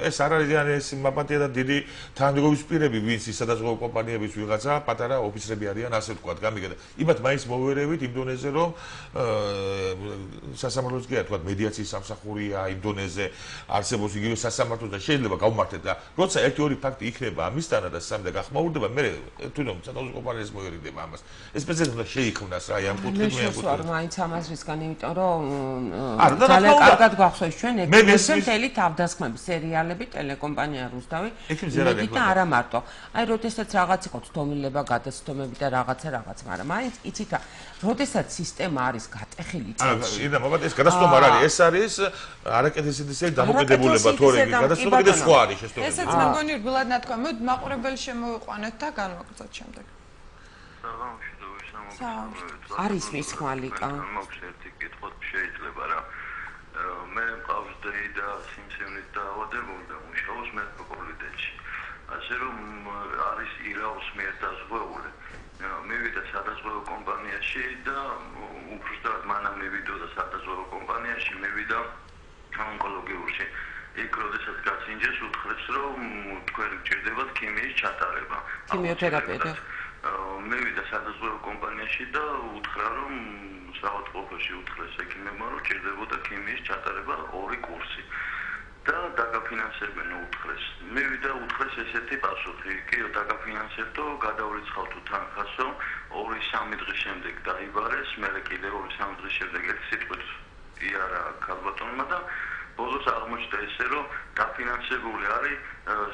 [SPEAKER 2] ეს არ არის ეს მაპატია და დიდი თანამდებობის პირები ვინც ის სადაზღვევო კომპანიების ვიღაცა პატარა ოფიცრები არიან ასე ვთქვათ გამიგეთ იმათ მაინც მოვერევით იმ დონეზე რომ სასამართლოს კი არ თქვათ მედიაციის სამსახურია იმ დონეზე არსებობს იგივე სასამართლო და შეიძლება გავმართეთ და როცა ერთი-ორი ფაქტი იქნება ამისთანა და სამი და გახმაურდება მე თვითონ სადაზღვევო კომპანიას მოერიდება ამას ეს პრეზიდენტი უნდა შეიქმნას რა ამ კუთხით
[SPEAKER 3] მაინც ამას რისგან იმიტომ რომ ძალიან კარგად გვახსოვს ჩვენ ეგრევე მთელი თავდასხმების სერიალები ტელეკომპანია რუსთავი და არა მარტო აი როდესაც რაღაც იყო თომილება გადაცდომები და რაღაცა მაგრამ მაინც იცით რა როდესაც სისტემა არის გატეხილი წელში
[SPEAKER 2] არა მოგეთ ეს გადაცდომა არ არის ეს არის არაკეთილსინდისელი დამოკიდებულება თორემ გადაცდომა კიდე სხვა არის შესაძლებელი
[SPEAKER 1] ესეც მე მგონი რბილად ნათქვა მოდი მაყურებელი შემოვიყვანეთ და განვაგრძოთ შემდეგ
[SPEAKER 3] არის მის ხვალიკა
[SPEAKER 6] მაქვს ერთი კითხვა შეიძლება რა მე მყავს დეი და სიმსივნით დაავადებულდა და მუშაობს მეტროპოლიტენში ასე რომ არის ირაოს მიერ დაზღვეული მივიდა სადაზღვევო კომპანიაში და უბრალოდ მანამ მივიდოდა სადაზღვევო კომპანიაში მივიდა ონკოლოგიურში იქ როდესაც გაცინჯეს უთხრეს რომ თქვენ გჭირდებათ ქიმიის ჩატარება
[SPEAKER 3] ქიმიოთერაპია
[SPEAKER 6] მივიდა სადაზღვევო კომპანიაში და უთხრა რომ საავადმყოფოში უთხრეს ექიმებმა რომ ჭირდებოდა ქიმიის ჩატარება 2 კურსი და დაგაფინანსებენ უთხრეს მივიდა უთხრეს ესეთი პასუხი კი დაგაფინანსებდო გადავრიცხავთო თანხასო 2-3 დღის შემდეგ დაიბარეს მე კიდე 2-3 დღის შემდეგ ერთ სიტყვით იარა ქალბატონმა და ბოლოს აღმოჩნდა ესე რომ დაფინანსებული არის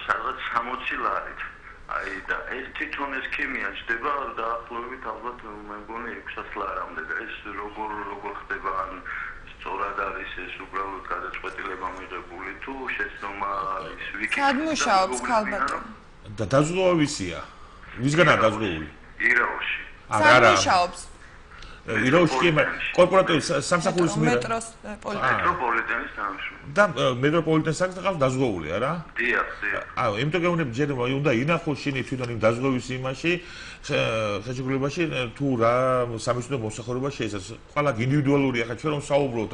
[SPEAKER 6] სადღაც 60 ლარით აი და ეს თვითონ ეს ქიმია ჯდება დაახლოებით ალბათ მე მგონი 600 ლარამდე და ეს როგორ ხდება ან სწორად არის ეს უბრალოდ გადაწყვეტილება მიღებული თუ შეცდომა არის ვიკი
[SPEAKER 1] სად მუშაობს ქალბატონი
[SPEAKER 2] და დაზღვევა ვისია ვისგანაა დაზღვეული
[SPEAKER 6] ირაოში
[SPEAKER 1] სად მუშაობს
[SPEAKER 2] ირაოში კი კორპორატიული სამსახურის მიერ
[SPEAKER 6] მეტროპოლიტენის თანამშრომელი
[SPEAKER 2] და მეტროპოლიტენის საკითხი დაზღვეული არა
[SPEAKER 6] დიახ
[SPEAKER 2] აუ იმიტომ გეუბნები ჯერ უნდა ინახოს შენი თვითონ იმ დაზღვევის იმაში ხელშეკრულებაში თუ რა სამეცნიერო მომსახურება შეიძლება ყველა ინდივიდუალურია ხა ჩვენ რომ საუბრობთ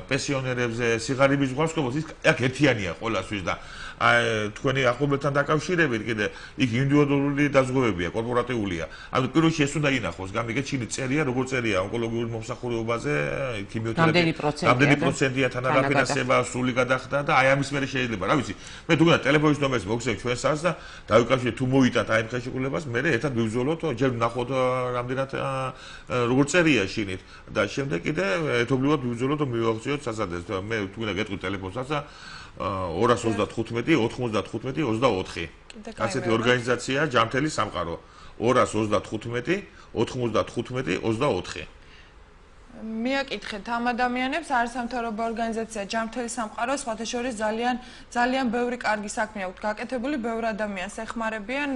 [SPEAKER 2] პენსიონერებზე სიღარიბის ზღვარსკვლავს ის აქ ერთიანია ყველასთვის და თქვენი ახლობლებთან დაკავშირებით კიდე იქ ინდივიდუალური დაზღვევებია კორპორატიულია ანუ პირველში ეს უნდა ინახოს გამიგეთ ჩინი წერია როგორ წერია ონკოლოგიური მომსახურებაზე ქიმიოთერაპია რამდენი პროცენტია თანადაფინანსება სრული გადახდა და აი ამის მერე შეიძლება რა ვიცი მე თუ გინდა ტელეფონის ნომერს მოგცემ ჩვენ სას და დავიკავშირეთ თუ მოვიტანთ აი ხელშეკრულებას მე ერთად ვიბრძოლოთ ჯერ ვნახოთ რამდენად როგორ წერია შინით და შემდეგ კიდე ერთობლივად ვიბრძოლოთ რომ მივახციოთ საზადეს მე თუ გინდა გეტყვი ტელეფონსაც 235 95 24 ასეთი ორგანიზაცია ჯანმრთელი სამყარო 235 95 24
[SPEAKER 1] მიაკითხეთ ამ ადამიანებს არასამთავრობო ორგანიზაცია ჯანმრთელი სამყარო სხვათა შორის ძალიან ბევრი კარგი საქმე აქვს გაკეთებული ბევრი ადამიანს ეხმარებიან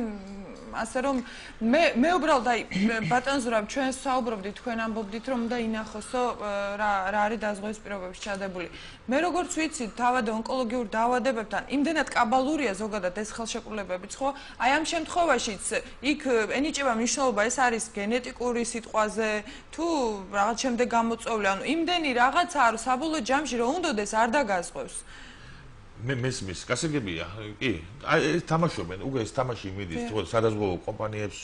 [SPEAKER 1] ასე რომ მე უბრალოდ აი ბატონ ზურაბ ჩვენ საუბრობდით თქვენ ამბობდით რომ უნდა ინახოსო რა არის დაზღვევის პირობებში ჩადებული მე როგორც ვიცი თავად ონკოლოგიურ დაავადებებთან იმდენად კაბალურია ზოგადად ეს ხელშეკრულებებიც ხო აი ამ შემთხვევაშიც იქ ენიჭება მნიშვნელობა ეს არის გენეტიკური სიტყვაზე თუ რაღაც შემდეგ გამოწვეული ანუ იმდენი რაღაცა არის საბოლოო ჯამში რომ უნდადეს არ დაგაზღვევს
[SPEAKER 2] მე მესმის გასაგებია კი აი თამაშობენ უკვე ეს თამაში მიდის თუ სადაზღვევო კომპანიებს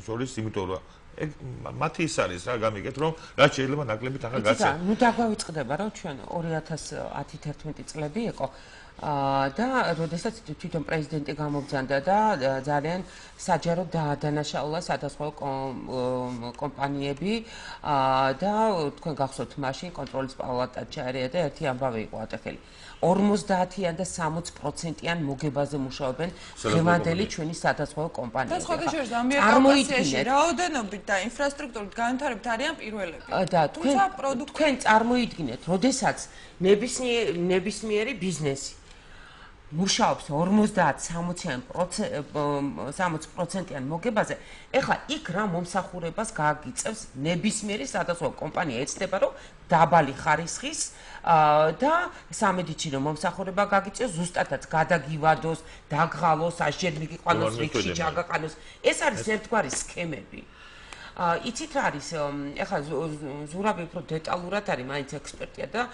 [SPEAKER 2] შორის იმიტომ რომ მათი ის არის რა გამიგეთ რომ რაც შეიძლება ნაკლებით ახლა გაცა.
[SPEAKER 3] ნუ დაგვავიწყდება რომ ჩვენ 2010-11 წლები იყო და როდესაც თვითონ პრეზიდენტი გამოგზავნა და ძალიან საჯაროდ დაადანაშაულა სხვადასხვა კომპანიები და თქვენ გახსოვთ მაშინ კონტროლის პალატა ჩაერია და ერთი ამბავი იყო ატეხილი 50-იან და 60%-იან მოგებაზე მუშაობენ დღევანდელი ჩვენი სხვადასხვა კომპანიები.
[SPEAKER 1] და სხვადასხვა ამიერკავკასიაში რაოდენობით და ინფრასტრუქტურით განვითარებით არიან პირველები.
[SPEAKER 3] და თქვენ წარმოიდგინეთ, როდესაც ნებისმიერი ბიზნესი მუშაობს 50-60%-იან მოგებაზე, ეხლა იქ რა მომსახურებას გააგიწევს ნებისმიერი სხვადასხვა კომპანია ეცდება რომ დაბალი ხარისხის და სამედიცინო მომსახურება გაგიწევს ზუსტადაც გადაგივადოს, დაგღალოს, ასჯერ მიგიყვანოს რიგში ჩაგაყანოს. ეს არის ერთგვარი სქემები. იცით რა არის, ეხლა ზურაბი უფრო დეტალურად არის, მაინც ექსპერტია და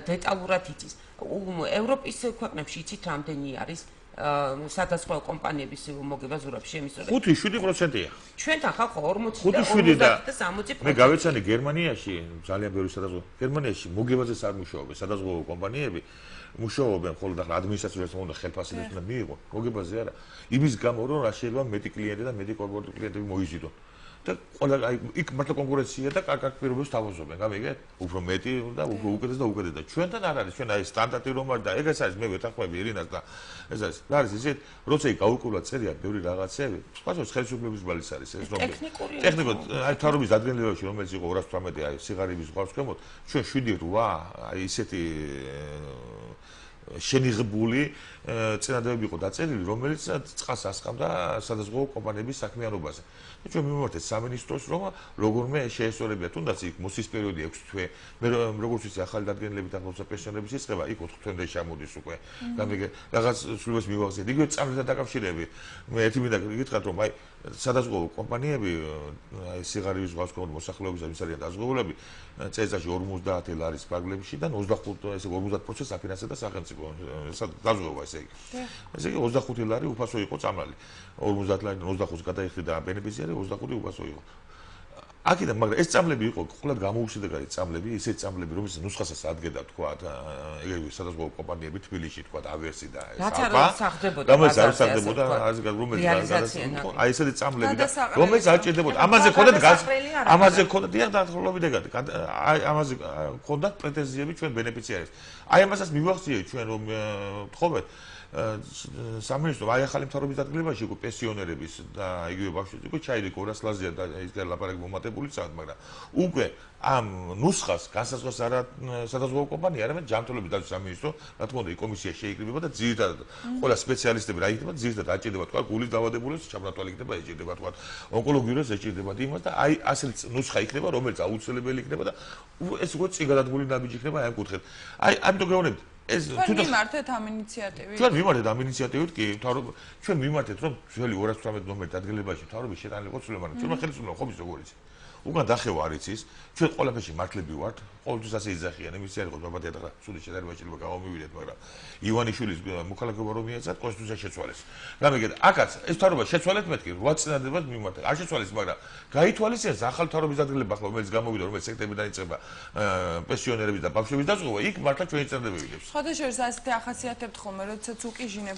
[SPEAKER 3] დეტალურად იცის. ევროპის ქვეყნებში იცით რამდენი არის სხვადასხვა კომპანიების მოგება ზურაბში შემისწორებით?
[SPEAKER 2] 5-7%-ია.
[SPEAKER 3] ჩვენთან ხალხო 40 და 60%.
[SPEAKER 2] მე გავეცანი გერმანიაში, ძალიან ბევრი სადაზღვო. გერმანიაში მოგებაზე არ მუშაობენ, სადაზღვო კომპანიები მუშაობენ ხოლმე და ადმინისტრაციას უნდა ხელფასებას უნდა მიიღო. მოგებაზე არა. იმის გამო რომ რა შეიძლება მეტი კლიენტი და მეტი კორპორატიული კლიენტები მოიზიდონ. და ყველა იქ მართლა კონკურენცია და კარგ პირობებს თავაზობენ, გამიგეთ? უფრო მეტი და უფრო უკეთეს და უკეთეს და ჩვენთან არ არის, ჩვენ აი სტანდარტი რომ არის და ეგეც არის მე ვეთანხმები ირინას და ეს არის. რა არის ისეთ, როცა იქ გაუკულა წერია ბევრი რაღაცები, სხვადასხვა ხელისუფლების ბალის არის ეს რომ ტექნიკურად აი თავრობის დადგენილებაში რომელიც იყო 218 აი სიღარიბის გვავს ქვემოთ, ჩვენ 7-8 აი ისეთი შენიღებული წინადადები იყო დაწერილი, რომელიც წყალს ასხამდა სადაზღვო კომპანიების საქმიანობაზე. ჩვენ მიმოვარდეთ სამინისტროს რომ როგორმე შეესწორებია თუნდაც იქ მოსის პერიოდი 6 თვე მე როგორც ვიცი ახალი დადგენილებით ახალ პენსიონერების იწყება იქ 4 თვემდე ჩამოდის უკვე გამიგე რაღაც სულებს მივახსენეთ იგივე წამლთან დაკავშირებით მე ერთი მინდა გითხრათ რომ აი სადაზღვო კომპანიები აი სიღარიბის ზღვას კონდ მოსახლეობის ამის არიან დაზღვეულები წელიწადში 50 ლარის ფარგლებში და 25 ესე 50% აფინანსებდა სახელმწიფო დაზღვეულობა ესე იგი ესე იგი 25 ლარი უფასო იყო წამლალი 50 ლარი 25-ს გადაიხდა ბენეფიციარი 25 უფასო იყო აქედან მაგრამ ეს წამლები იყო ყოლად გამოუშედეგარი წამლები ისეთ წამლები რომელსაც ნუსხასაც ადგენდა თქვა ეგრევე სადაზღვო კომპანიები თბილისში თქვა ავერსი და ეს ალბათ რომელიც არ საღდებოდა რომელიც აი ესეთი წამლები და რომელიც არ ჭირდებოდა ამაზე ქონდათ დიახ დაახლოებით აი ამაზე ქონდათ პრეტენზიები ჩვენ ბენეფიციარებს აი ამასაც მივახციეთ ჩვენ რომ თხოვეთ სამინისტრო აი ახალი მთავრობის დადგენილებაში იყო პენსიონერების და იგივე ბავშვების უკვე ჩაირიქო 200 ლარზეა და ის ლაპარაკი მომატებული წავთ მაგრამ უკვე ამ ნუსხას განსაზღვრას არა სადაზღვო კომპანია არამედ ჯანმრთელობის დაცვის სამინისტრო რა თქმა უნდა კომისია შეიკრიბება და ძირითადად ყველა სპეციალისტები რა იქნება ძირითადად აჭირდება თქვა გულის დაავადებულებს ჩამონათვალი იქნება ეჭირდება თქვა ონკოლოგიურებს ეჭირდება და იმას და აი ასეთი ნუსხა იქნება რომელიც აუცილებელი იქნება და ეს უკვე წიგადადგმული ნაბიჯი იქნება აი ამ კუთხით აი ამიტომ გეუბნებით ეს
[SPEAKER 1] თვითონ მიმართეთ ამ ინიციატივით.
[SPEAKER 2] ჩვენ მიმართეთ ამ ინიციატივით კი, ჩვენ მიმართეთ რომ ძველი 218 ნომერი დადგენილებაში მთავრობის შეტანილი იყო ცვლილება, მაგრამ ჩვენ ხელისუფლება ხომ ის როგორ იცი. უკან დახევა არ იცის, ჩვენ ყველაფერში მართლები ვართ, ყოველთვის ასე იძახიან, იმის არ იყო ბაბა თეატრა, სულის შედარებაში შეიძლება გამომივიდეთ, მაგრამ ივანიშვილის მოქალაქეობა რომ მიეცათ, კონსტიტუცია შეცვალეს. გამიგეთ, აქაც ეს მთავრობა შეცვალეთ მეთქი, 8 წინადადებას მიმართეთ. არ შეცვალეს, მაგრამ გაითვალისწინეს ახალ მთავრობის დადგენილება ახლა რომელიც გამოვიდა, რომელიც სექტემბრიდან იწყება პენსიონერების და ბავშვების დაზღვევა, იქ მართლა ჩვენი წინადადებები ვიდებს.
[SPEAKER 1] სხვადასხვა ასეთი ახასიათებთ ხოლმე, როდესაც უკიჟინებ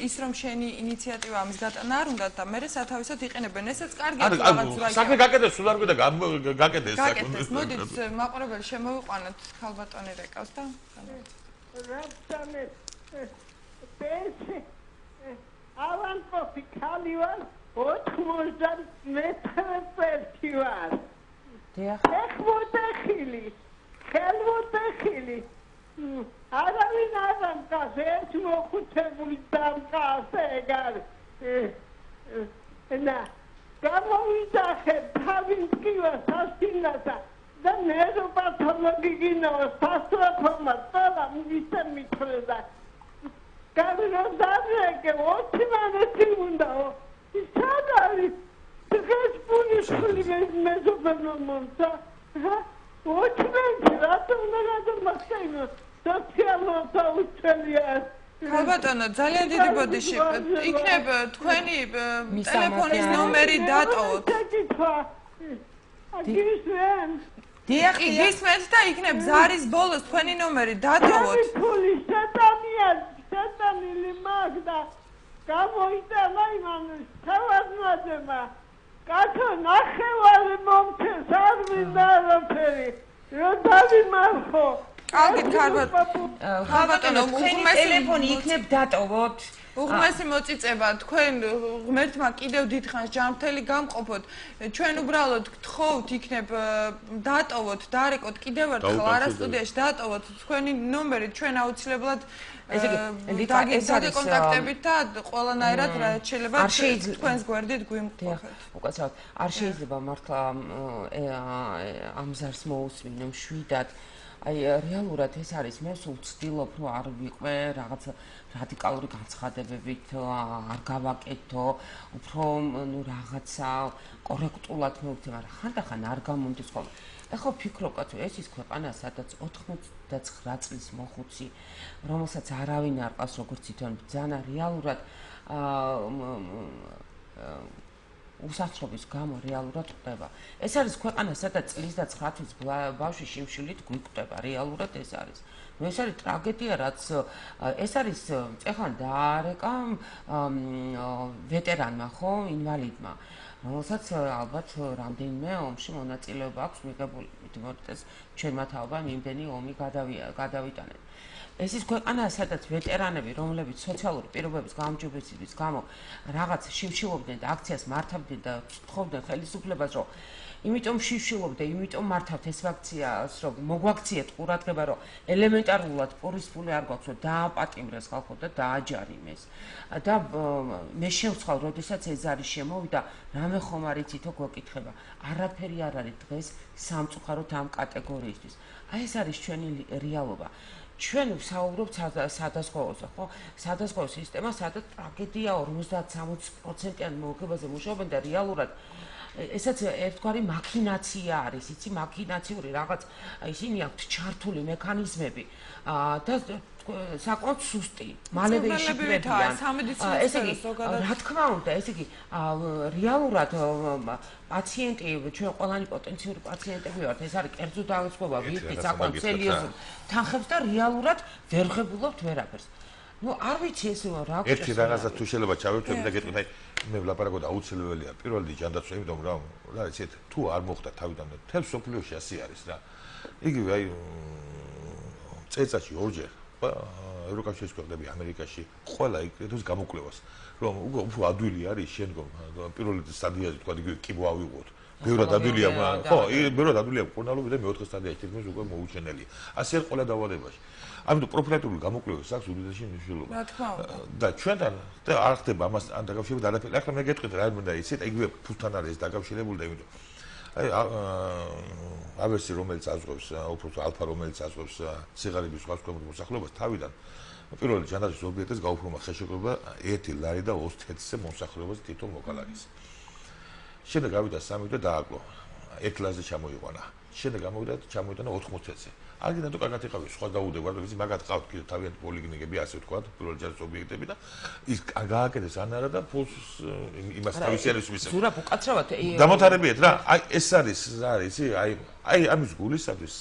[SPEAKER 1] ის რომ შენი ინიციატივა ამის გატანა არ უნდა და მე სათავისად იყენებენ. ესეც კარგია რაღაც რა.
[SPEAKER 2] საქმე გაკეთეს, სულ არ გვიდა გაკეთეს საქმე.
[SPEAKER 1] გაკეთეს, მოდით მაყურებელი შემოვიყვანოთ ქალბატონი რეკავს და
[SPEAKER 7] რაბსამე პენსი ავანკოფი ქალიوان 90 წელში ვარ.
[SPEAKER 3] დიახ.
[SPEAKER 7] ხელმოტეხილი. არავინ არ ამკას ერთ მოხუცებული დამკას ეგარ. და გამოვიძახე თავინსკივა სასინათა და ნეიროპათოლოგინა სასწრაფომა წალა მისე მithრედა გამროდარეკე 20 მანეთი უნდა სად არის დღეს პულის ხლიმეს მეზობნომონცა 20 რატო უნდა გადამახსენო სოციალურთა უცელია
[SPEAKER 1] ქალბატონო ძალიან დიდი ბოდიში იქნებ თქვენი ტელეფონის ნომერი დატოვოთ
[SPEAKER 7] აგისმენ
[SPEAKER 3] დიახ,
[SPEAKER 1] გისმენთ და იქნებ ზარის ბოლოს თქვენი ნომერი დატოვოთ.
[SPEAKER 7] ფული შეტანია შეტანილი მაგდა გამოიტანა იმან თავადნაძემა კაცო ნახევარი მომწეს არ მინდა არაფერი რა დავიმარხო
[SPEAKER 1] კარგით
[SPEAKER 3] ხალბატონო თქვენი ტელეფონი იქნებ დატოვოთ.
[SPEAKER 1] უღმესი მოწიწება თქვენ ღმერთმა კიდევ დიდხანს ჯანმრთელი გამყოფოთ ჩვენ უბრალოდ გთხოვთ იქნებ დატოვოთ დარეკოთ კიდევ ერთხელ არა სტუდიაში დატოვოთ თქვენი ნომერი ჩვენ აუცილებლად დაგეკონტაქტებით და ყველანაირად რაც შეიძლება თქვენს გვერდით გვიმყოფეთ.
[SPEAKER 3] უკაცრავად არ შეიძლება მართლა ამ ზარს მოусმინო მშვიდად აი რეალურად ეს არის მე სულ ვცდილობ რომ არ ვიყვე რაღაც რადიკალური განცხადებებით არ გავაკეთო უფრო ნუ რაღაცა კორექტულად მოვიქცე მაგრამ ხანდახან არ გამომდის ხოლმე ეხლა ვფიქრობ კაცო ეს ის ქვეყანა სადაც 99 წლის მოხუცი რომელსაც არავინ არ ყავს როგორც თვითონ ბრძანა რეალურად უსახსრობის გამო რეალურად ხდება. ეს არის ქვეყანა, სადაც წლის და 9 თვის ბავშვი შიმშილით გვიკვდება, რეალურად ეს არის. ნუ ეს არის ტრაგედია, რაც ეს არის წეხან დაარეკა ვეტერანმა, ხო, ინვალიდმა, რომელსაც ალბათ რამდენიმე ომში მონაწილეობა აქვს მიღებული. მითუმეტეს ჩვენმა თაობამ იმდენი ომი გადავიტანეთ. ეს ის ქვეყანაა, სადაც ვეტერანები, რომლებიც სოციალური პირობების გაუმჯობესების გამო რაღაც შიმშილობდნენ და აქციას მართავდნენ და თხოვდნენ ხელისუფლებას, რომ იმიტომ შიმშილობდნენ, იმიტომ მართავთ ეს აქციას, რომ მოგვაქციეთ ყურადღება, რომ ელემენტარულად პურის ფული არ გვაქვს, რომ დააპატიმრეს ხალხო და დააჯარიმეს. და მე შევცხავ, როდესაც ეს არის შემოვიდა, რამე ხომ არ იცითო გვეკითხება. არაფერი არ არის დღეს სამწუხაროდ ამ კატეგორიისთვის. აი ეს არის ჩვენი რეალობა. ჩვენ ვსაუბრობთ სადაზღვევოზე, ხო? სადაზღვევო სისტემა, სადაც ტრაგედია 50-60%-იან მოგებაზე მუშაობენ და რეალურად ესაც ერთგვარი მაქინაცია არის, იცი, მაქინაციური რაღაც ისინი აქვთ ჩართული მექანიზმები და საკმაოდ სუსტი, მალევე იშიფრებიან. ესე იგი, რა თქმა უნდა, ესე იგი, რეალურად პაციენტი, ჩვენ ყველანი პოტენციური პაციენტები ვართ, ეს არის კერძო დაავადება, ვირთით საკმაოდ სერიოზული თანხებს და რეალურად ვერ ღებულობთ ვერაფერს. ნუ არ ვიცი ეს რა გვჭირს.
[SPEAKER 2] ერთი რაღაცა თუ შეიძლება ჩავერთვები და გეტყვით, აი მე ვლაპარაკობ აუცილებელია პირველ რიგში ჯანდაცვა, იმიტომ რომ რა იცით, თუ არ მოხდა თავიდან, თელ სოფლიოში ასე არის რა. იგივე აი წელიწადში ორჯერ ევროკავშირის ქვეყნები ამერიკაში ყველა იკეთებს გამოკვლევას რომ უფრო ადვილი არის შემდგომ პირველ სტადიაზე თქვა იგივე კიბო ავიღოთ ბევრად ადვილია ხო ბევრად ადვილია კორონალური და მეოთხე სტადიაში თითქმის უკვე მოუჩენელია ასე არის ყველა დაავადებაში ამიტომ პროფილაქტიკური გამოკვლევას აქვს უდიდესი მნიშვნელობა
[SPEAKER 1] რა თქმა უნდა
[SPEAKER 2] და ჩვენთან და არ ხდება ამას ან დაკავშირებით არაფერი ახლა მე გეტყვით რა მინდა იცით იგივე ფულთან არის დაკავშირებული და იმიტომ აი ავერსი რომელიც აზღვევს უფრო ალფა რომელიც აზღვევს სიღარიბის სხვა მოსახლეობას თავიდან პირველი ჯანდაცვის ობიექტის გაუფრთხილება ხელშეკრულება 1 ლარი და 20 ცენტზე მოსახლეობას თითო მოკალაგის შემდეგ გავიდა 3 და დააკლო 1 ლარზე ჩამოიყვანა შემდეგ ჩამოიტანა 80 ცენტზე არგინდა თუ კარგად იყავი სხვა დაუდება რომ ისი მაგათ ყავთ კიდე თავიანთი პოლიკლინიკები ასე ვთქვა პირველი ჯანდაცვის ობიექტები და ის გააკეთეს ან არა და ფულს იმას თავისიანებს მისცემს
[SPEAKER 3] ზურაბ უკაცრავად
[SPEAKER 2] დამოთარებიეთ რა აი ეს არის რა არის ისი აი ამის გულისათვის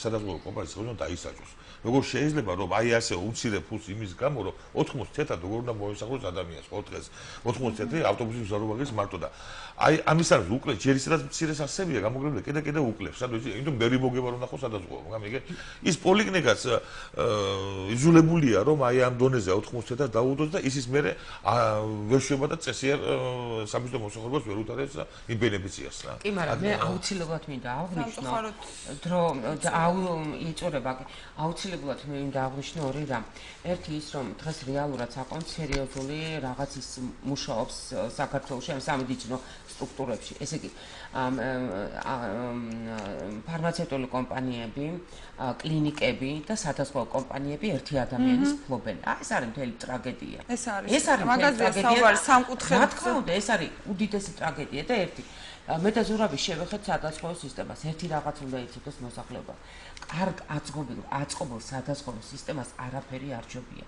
[SPEAKER 2] სადაზღვევო კომპანიის ხელმძღვანელს დაისაჯოს როგორ შეიძლება რომ აი ასე უცირე ფულს იმის გამო რომ 80 ცენტად როგორ უნდა მოესახოს ადამიანს ხო დღეს 80 ცენტი ავტობუსის მზარდობაგის მარტო და აი ამის არის უკლეს ჯერ ისედაც მცირე სასწებია გამოგრებული კიდე უკლებს სადაც იმიტომ მერი მოგება რომ ნახო სადაზღვევო გამიგე ის პოლიკლინიკაც იზოლებულია რომ აი ამ დონეზე 80 ცენტად დაუდოს და ისის მერე ვერ შეება და წესიერ სამიზნე მოსახლეობას ვერ უტარებს იმ ბენეფიციას რა
[SPEAKER 3] კი მაგრამ მე აუცილებლად მინდა აღვნიშნო რომ იწურება აუცილებლად მინდა აღვნიშნო ორი რამ ერთი ის რომ დღეს რეალურად საკმაოდ სერიოზული რაღაც ის მუშაობს საქართველოში ამ სამედიცინო სტრუქტურებში ესე იგი ფარმაცევტული კომპანიები კლინიკები და სადაზღვევო კომპანიები ერთი ადამიანის ფლობენ ეს არის მთელი ტრაგედია
[SPEAKER 1] ეს არის მაგაზია საუბარი სამკუთხედი
[SPEAKER 3] რა თქმა უნდა ეს არის უდიდესი ტრაგედია და ერთი მე და ზურაბი შევეხეთ სადაზღვევო სისტემას ერთი რაღაც უნდა იცოდეს მოსახლეობა კარგ აწყობილ სადაზღვევო სისტემას არაფერი არ ჯობია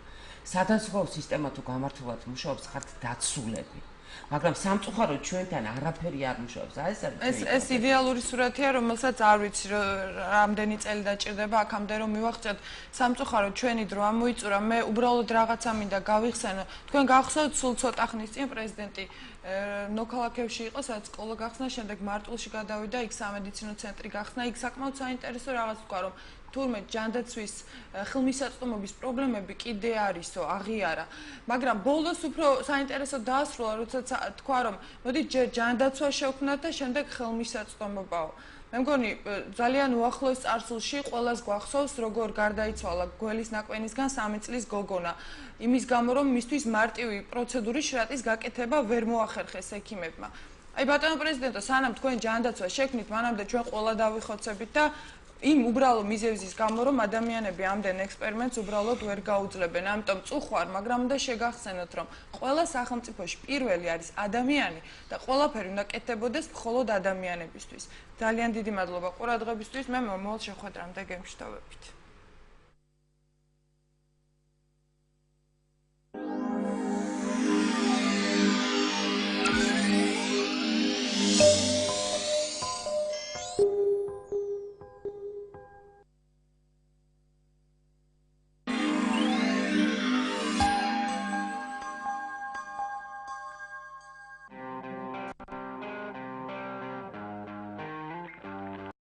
[SPEAKER 3] სადაზღვევო სისტემა თუ გამართულად მუშაობს ხართ დაცულები მაგრამ სამწუხაროდ ჩვენთან არაფერი არ მუშაობს.
[SPEAKER 1] ეს იდეალური სურათია, რომელსაც არ ვიცი რამდენი წელი დაჭირდება აქამდე რომ მივახცეთ. სამწუხაროდ ჩვენი დრო ამოიწურა. მე უბრალოდ რაღაცა მინდა გავიხსენო. თქვენ გახსოვთ სულ ცოტა ხნის წინ პრეზიდენტი ნოქალაქევში იყო, სადაც სკოლა გახსნა, შემდეგ მარტვილში გადავიდა, იქ სამედიცინო ცენტრი გახსნა, იქ საკმაოდ საინტერესო რაღაც თქვა, რომ თურმე ჯანდაცვის ხილმისაწვდომობის პრობლემები კიდე არისო, აღიარა. მაგრამ ბოლოს უფრო საინტერესო დაასრულა, როდესაც თქვა, რომ მოდი ჯერ ჯანდაცვა შევქმნათ და შემდეგ ხილმისაწვდომობაო. მე მგონი ძალიან უახლოეს წარსულში ყველას გვახსოვს, როგორ გარდაიცვალა გველის ნაკვენისგან 3 წლის გოგონა. იმის გამო, რომ მისთვის მარტივი პროცედურის შრატის გაკეთება ვერ მოახერხეს ექიმებმა. აი ბატონო პრეზიდენტო, სანამ თქვენ ჯანდაცვა შექმნით, მანამდე ჩვენ ყველა დავიხოცებით და იმ უბრალო მიზეზის გამო, რომ ადამიანები ამდენ ექსპერიმენტს უბრალოდ ვერ გაუძლებენ. ამიტომ წუხვარ, მაგრამ უნდა შეგახსენოთ, რომ ყველა სახელმწიფოში პირველი არის ადამიანი და ყველაფერი უნდა კეთდებოდეს მხოლოდ ადამიანებისთვის. ძალიან დიდი მადლობა ყურადღებისთვის. მე მომავალ შეხვედრამდე გემშვიდობებით.